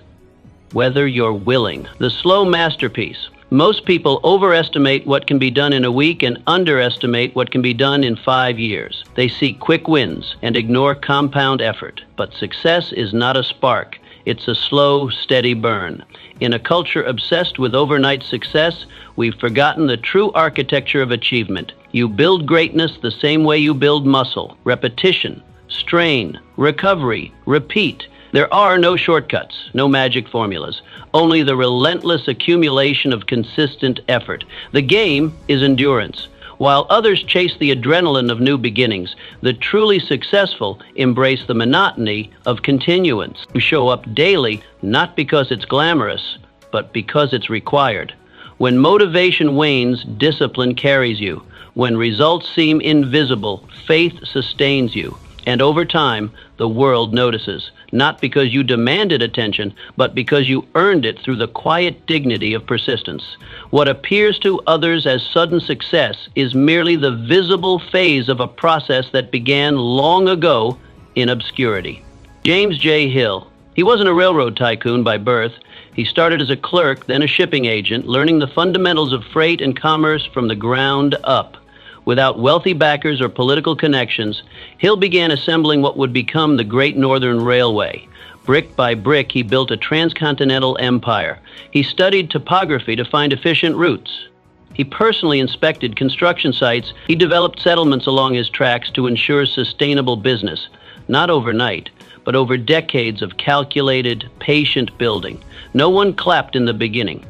whether you're willing. The slow masterpiece. Most people overestimate what can be done in a week and underestimate what can be done in 5 years. They seek quick wins and ignore compound effort. But success is not a spark. It's a slow, steady burn. In a culture obsessed with overnight success, we've forgotten the true architecture of achievement. You build greatness the same way you build muscle. Repetition, strain, recovery, repeat. There are no shortcuts, no magic formulas, only the relentless accumulation of consistent effort. The game is endurance. While others chase the adrenaline of new beginnings, the truly successful embrace the monotony of continuance. You show up daily, not because it's glamorous, but because it's required. When motivation wanes, discipline carries you. When results seem invisible, faith sustains you. And over time, the world notices, not because you demanded attention, but because you earned it through the quiet dignity of persistence. What appears to others as sudden success is merely the visible phase of a process that began long ago in obscurity. James J. Hill. He wasn't a railroad tycoon by birth. He started as a clerk, then a shipping agent, learning the fundamentals of freight and commerce from the ground up. Without wealthy backers or political connections, Hill began assembling what would become the Great Northern Railway. Brick by brick, he built a transcontinental empire. He studied topography to find efficient routes. He personally inspected construction sites. He developed settlements along his tracks to ensure sustainable business, not overnight, but over decades of calculated, patient building. No one clapped in the beginning.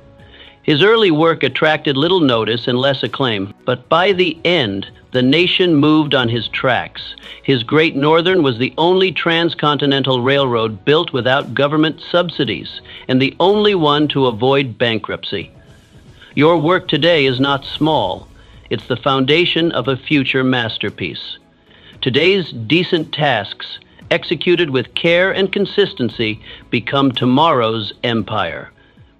His early work attracted little notice and less acclaim, but by the end, the nation moved on his tracks. His Great Northern was the only transcontinental railroad built without government subsidies, and the only one to avoid bankruptcy. Your work today is not small. It's the foundation of a future masterpiece. Today's decent tasks, executed with care and consistency, become tomorrow's empire.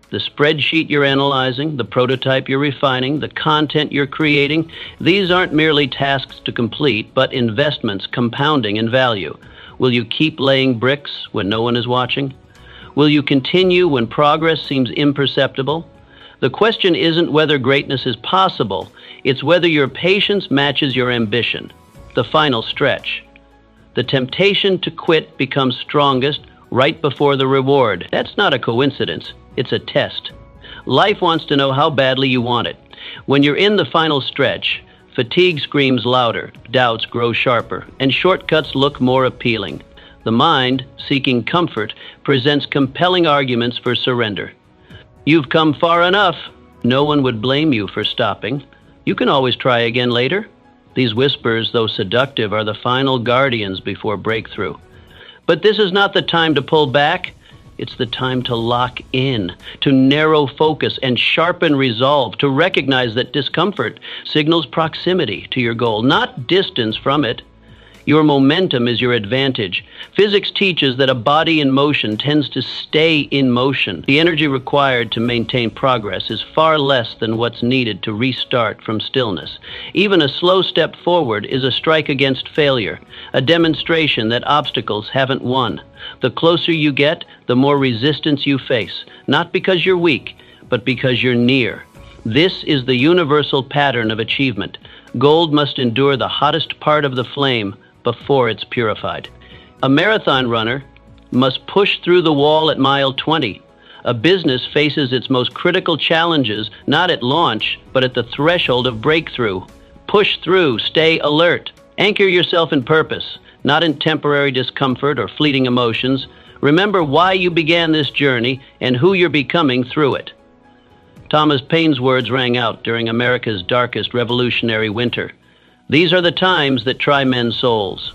The spreadsheet you're analyzing, the prototype you're refining, the content you're creating, these aren't merely tasks to complete, but investments compounding in value. Will you keep laying bricks when no one is watching? Will you continue when progress seems imperceptible? The question isn't whether greatness is possible, it's whether your patience matches your ambition. The final stretch. The temptation to quit becomes strongest right before the reward. That's not a coincidence. It's a test. Life wants to know how badly you want it. When you're in the final stretch, fatigue screams louder, doubts grow sharper, and shortcuts look more appealing. The mind, seeking comfort, presents compelling arguments for surrender. You've come far enough. No one would blame you for stopping. You can always try again later. These whispers, though seductive, are the final guardians before breakthrough. But this is not the time to pull back. It's the time to lock in, to narrow focus and sharpen resolve, to recognize that discomfort signals proximity to your goal, not distance from it. Your momentum is your advantage. Physics teaches that a body in motion tends to stay in motion. The energy required to maintain progress is far less than what's needed to restart from stillness. Even a slow step forward is a strike against failure, a demonstration that obstacles haven't won. The closer you get, the more resistance you face, not because you're weak, but because you're near. This is the universal pattern of achievement. Gold must endure the hottest part of the flame before it's purified. A marathon runner must push through the wall at mile 20. A business faces its most critical challenges not at launch, but at the threshold of breakthrough. Push through, stay alert. Anchor yourself in purpose, not in temporary discomfort or fleeting emotions. Remember why you began this journey and who you're becoming through it. Thomas Paine's words rang out during America's darkest revolutionary winter. These are the times that try men's souls.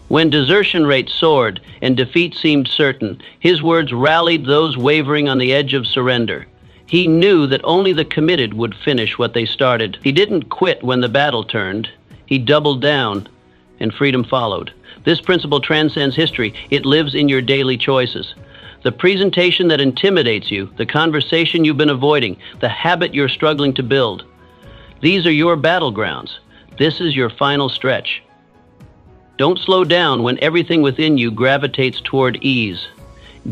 When desertion rates soared and defeat seemed certain, his words rallied those wavering on the edge of surrender. He knew that only the committed would finish what they started. He didn't quit when the battle turned. He doubled down, and freedom followed. This principle transcends history. It lives in your daily choices. The presentation that intimidates you, the conversation you've been avoiding, the habit you're struggling to build. These are your battlegrounds. This is your final stretch. Don't slow down when everything within you gravitates toward ease.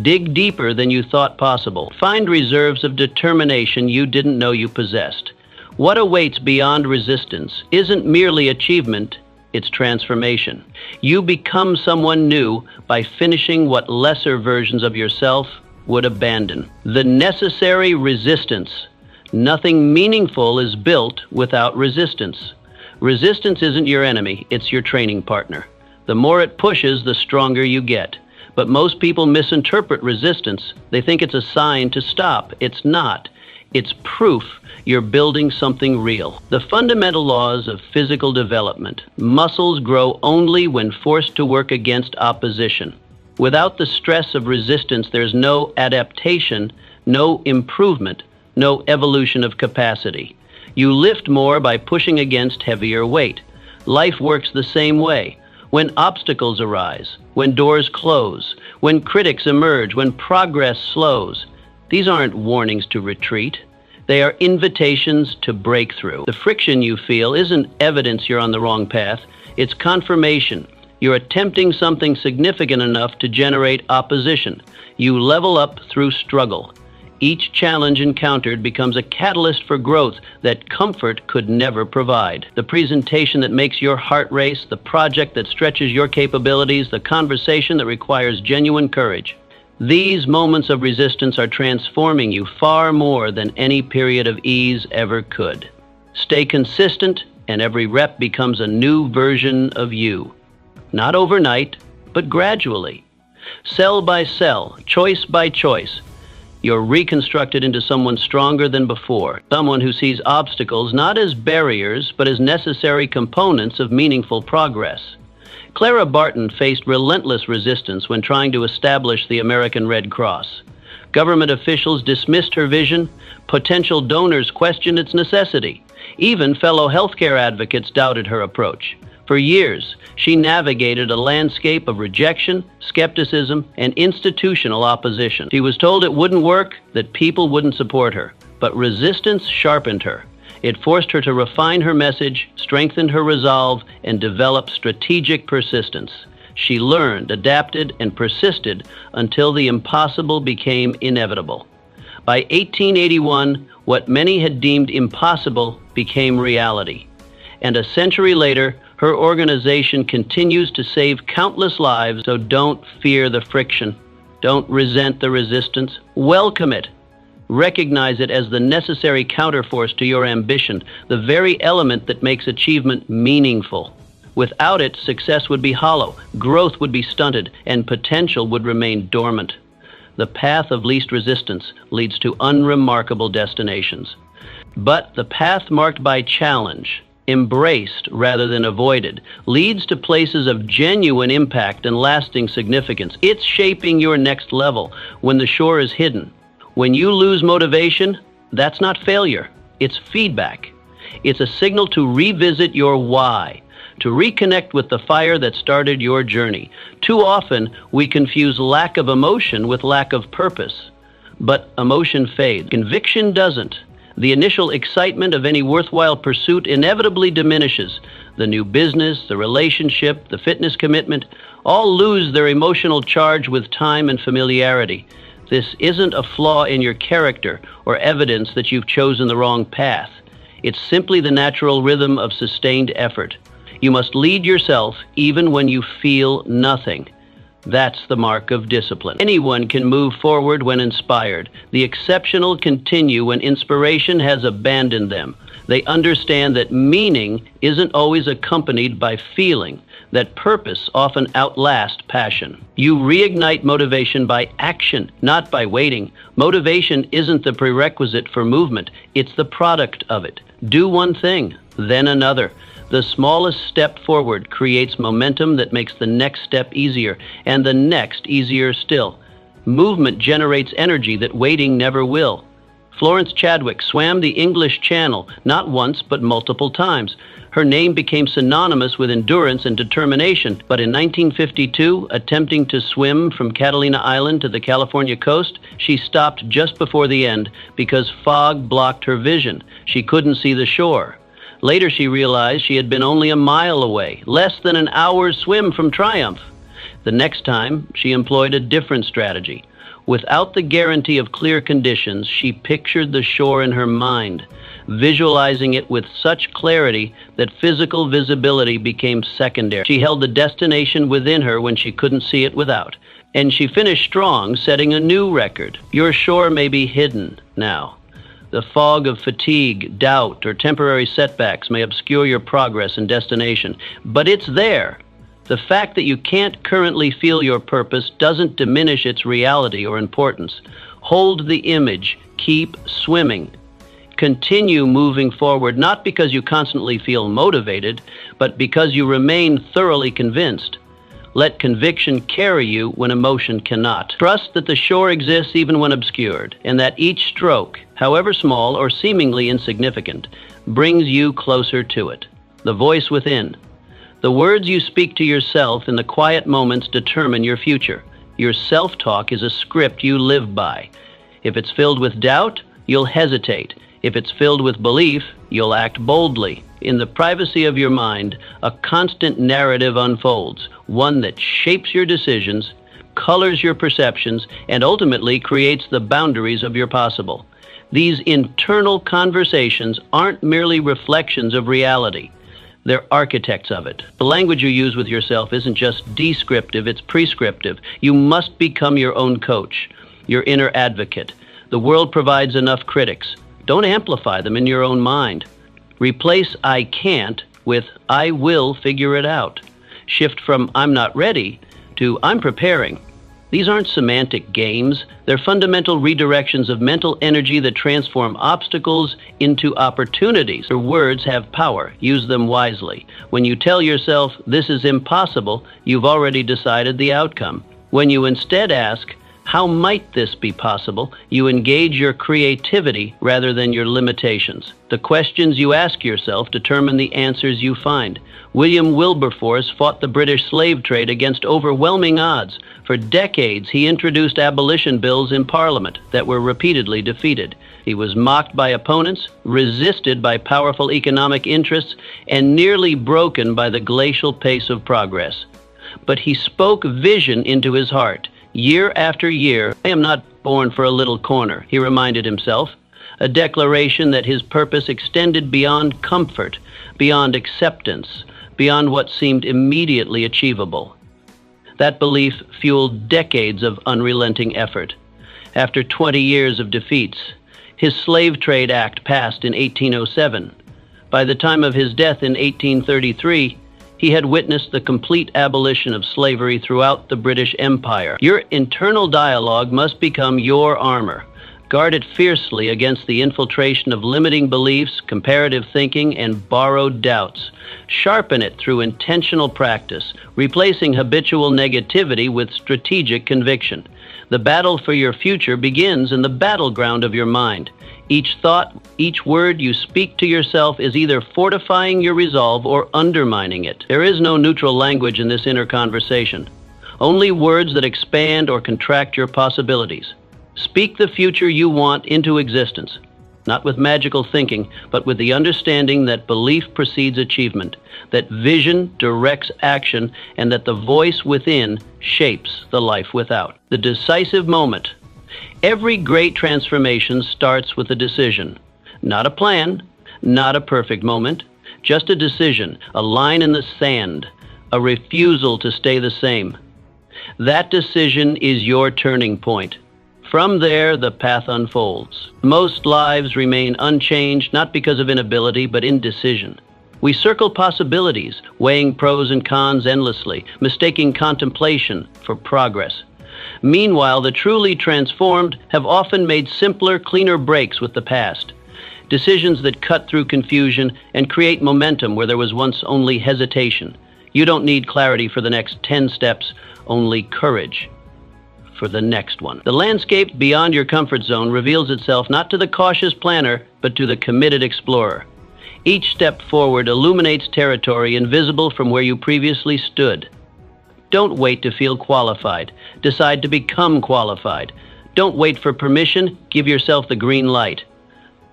Dig deeper than you thought possible. Find reserves of determination you didn't know you possessed. What awaits beyond resistance isn't merely achievement, it's transformation. You become someone new by finishing what lesser versions of yourself would abandon. The necessary resistance. Nothing meaningful is built without resistance. Resistance isn't your enemy, it's your training partner. The more it pushes, the stronger you get. But most people misinterpret resistance. They think it's a sign to stop. It's not. It's proof you're building something real. The fundamental laws of physical development. Muscles grow only when forced to work against opposition. Without the stress of resistance, there's no adaptation, no improvement, no evolution of capacity. You lift more by pushing against heavier weight. Life works the same way. When obstacles arise, when doors close, when critics emerge, when progress slows, these aren't warnings to retreat. They are invitations to breakthrough. The friction you feel isn't evidence you're on the wrong path. It's confirmation. You're attempting something significant enough to generate opposition. You level up through struggle. Each challenge encountered becomes a catalyst for growth that comfort could never provide. The presentation that makes your heart race, the project that stretches your capabilities, the conversation that requires genuine courage. These moments of resistance are transforming you far more than any period of ease ever could. Stay consistent, and every rep becomes a new version of you. Not overnight, but gradually. Cell by cell, choice by choice, you're reconstructed into someone stronger than before, someone who sees obstacles not as barriers, but as necessary components of meaningful progress. Clara Barton faced relentless resistance when trying to establish the American Red Cross. Government officials dismissed her vision, potential donors questioned its necessity. Even fellow healthcare advocates doubted her approach. For years, she navigated a landscape of rejection, skepticism, and institutional opposition. She was told it wouldn't work, that people wouldn't support her. But resistance sharpened her. It forced her to refine her message, strengthen her resolve, and develop strategic persistence. She learned, adapted, and persisted until the impossible became inevitable. By 1881, what many had deemed impossible became reality. And a century later, her organization continues to save countless lives, so don't fear the friction. Don't resent the resistance. Welcome it. Recognize it as the necessary counterforce to your ambition, the very element that makes achievement meaningful. Without it, success would be hollow, growth would be stunted, and potential would remain dormant. The path of least resistance leads to unremarkable destinations. But the path marked by challenge, embraced rather than avoided, leads to places of genuine impact and lasting significance. It's shaping your next level when the shore is hidden. When you lose motivation, that's not failure, it's feedback. It's a signal to revisit your why, to reconnect with the fire that started your journey. Too often, we confuse lack of emotion with lack of purpose. But emotion fades. Conviction doesn't. The initial excitement of any worthwhile pursuit inevitably diminishes. The new business, the relationship, the fitness commitment, all lose their emotional charge with time and familiarity. This isn't a flaw in your character or evidence that you've chosen the wrong path. It's simply the natural rhythm of sustained effort. You must lead yourself even when you feel nothing. That's the mark of discipline. Anyone can move forward when inspired. The exceptional continue when inspiration has abandoned them. They understand that meaning isn't always accompanied by feeling, that purpose often outlasts passion. You reignite motivation by action, not by waiting. Motivation isn't the prerequisite for movement, it's the product of it. Do one thing, then another. The smallest step forward creates momentum that makes the next step easier, and the next easier still. Movement generates energy that waiting never will. Florence Chadwick swam the English Channel not once but multiple times. Her name became synonymous with endurance and determination, but in 1952, attempting to swim from Catalina Island to the California coast, she stopped just before the end because fog blocked her vision. She couldn't see the shore. Later she realized she had been only a mile away, less than an hour's swim from triumph. The next time, she employed a different strategy. Without the guarantee of clear conditions, she pictured the shore in her mind, visualizing it with such clarity that physical visibility became secondary. She held the destination within her when she couldn't see it without. And she finished strong, setting a new record. Your shore may be hidden now. The fog of fatigue, doubt, or temporary setbacks may obscure your progress and destination, but it's there. The fact that you can't currently feel your purpose doesn't diminish its reality or importance. Hold the image. Keep swimming. Continue moving forward, not because you constantly feel motivated, but because you remain thoroughly convinced. Let conviction carry you when emotion cannot. Trust that the shore exists even when obscured, and that each stroke, however small or seemingly insignificant, brings you closer to it. The voice within. The words you speak to yourself in the quiet moments determine your future. Your self-talk is a script you live by. If it's filled with doubt, you'll hesitate. If it's filled with belief, you'll act boldly. In the privacy of your mind, a constant narrative unfolds, one that shapes your decisions, colors your perceptions, and ultimately creates the boundaries of your possible. These internal conversations aren't merely reflections of reality. They're architects of it. The language you use with yourself isn't just descriptive, it's prescriptive. You must become your own coach, your inner advocate. The world provides enough critics. Don't amplify them in your own mind. Replace "I can't" with "I will figure it out." Shift from "I'm not ready" to "I'm preparing." These aren't semantic games. They're fundamental redirections of mental energy that transform obstacles into opportunities. Your words have power. Use them wisely. When you tell yourself, "This is impossible," you've already decided the outcome. When you instead ask, "How might this be possible?" you engage your creativity rather than your limitations. The questions you ask yourself determine the answers you find. William Wilberforce fought the British slave trade against overwhelming odds. For decades, he introduced abolition bills in Parliament that were repeatedly defeated. He was mocked by opponents, resisted by powerful economic interests, and nearly broken by the glacial pace of progress. But he spoke vision into his heart. Year after year, "I am not born for a little corner," he reminded himself, a declaration that his purpose extended beyond comfort, beyond acceptance, beyond what seemed immediately achievable. That belief fueled decades of unrelenting effort. After 20 years of defeats, his Slave Trade Act passed in 1807. By the time of his death in 1833, he had witnessed the complete abolition of slavery throughout the British Empire. Your internal dialogue must become your armor. Guard it fiercely against the infiltration of limiting beliefs, comparative thinking, and borrowed doubts. Sharpen it through intentional practice, replacing habitual negativity with strategic conviction. The battle for your future begins in the battleground of your mind. Each thought, each word you speak to yourself is either fortifying your resolve or undermining it. There is no neutral language in this inner conversation. Only words that expand or contract your possibilities. Speak the future you want into existence, not with magical thinking, but with the understanding that belief precedes achievement, that vision directs action, and that the voice within shapes the life without. The decisive moment. Every great transformation starts with a decision. Not a plan, not a perfect moment, just a decision, a line in the sand, a refusal to stay the same. That decision is your turning point. From there, the path unfolds. Most lives remain unchanged, not because of inability, but indecision. We circle possibilities, weighing pros and cons endlessly, mistaking contemplation for progress. Meanwhile, the truly transformed have often made simpler, cleaner breaks with the past. Decisions that cut through confusion and create momentum where there was once only hesitation. You don't need clarity for the next 10 steps, only courage for the next one. The landscape beyond your comfort zone reveals itself not to the cautious planner, but to the committed explorer. Each step forward illuminates territory invisible from where you previously stood. Don't wait to feel qualified. Decide to become qualified. Don't wait for permission. Give yourself the green light.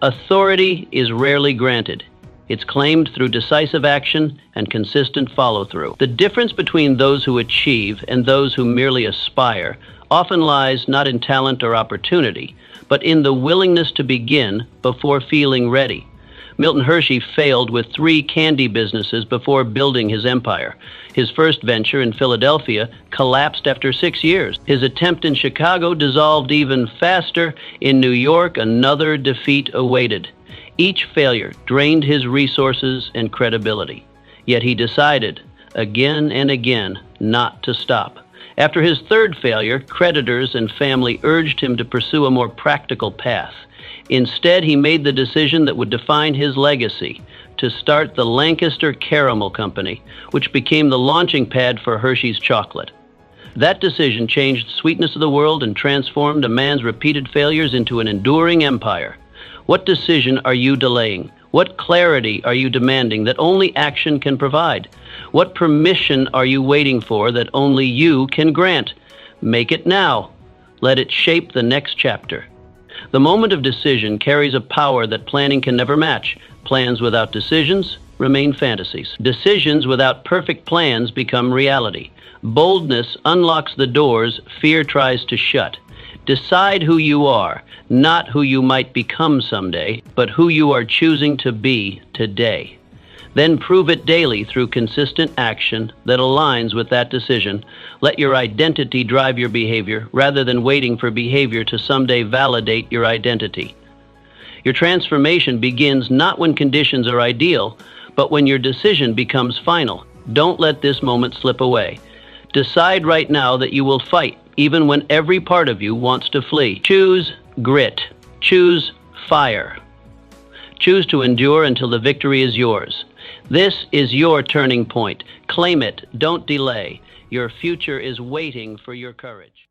Authority is rarely granted. It's claimed through decisive action and consistent follow-through. The difference between those who achieve and those who merely aspire often lies not in talent or opportunity, but in the willingness to begin before feeling ready. Milton Hershey failed with 3 candy businesses before building his empire. His first venture in Philadelphia collapsed after 6 years. His attempt in Chicago dissolved even faster. In New York, another defeat awaited. Each failure drained his resources and credibility. Yet he decided, again and again, not to stop. After his third failure, creditors and family urged him to pursue a more practical path. Instead, he made the decision that would define his legacy, to start the Lancaster Caramel Company, which became the launching pad for Hershey's chocolate. That decision changed the sweetness of the world and transformed a man's repeated failures into an enduring empire. What decision are you delaying? What clarity are you demanding that only action can provide? What permission are you waiting for that only you can grant? Make it now. Let it shape the next chapter. The moment of decision carries a power that planning can never match. Plans without decisions remain fantasies. Decisions without perfect plans become reality. Boldness unlocks the doors fear tries to shut. Decide who you are, not who you might become someday, but who you are choosing to be today. Then prove it daily through consistent action that aligns with that decision. Let your identity drive your behavior rather than waiting for behavior to someday validate your identity. Your transformation begins not when conditions are ideal, but when your decision becomes final. Don't let this moment slip away. Decide right now that you will fight, even when every part of you wants to flee. Choose grit. Choose fire. Choose to endure until the victory is yours. This is your turning point. Claim it. Don't delay. Your future is waiting for your courage.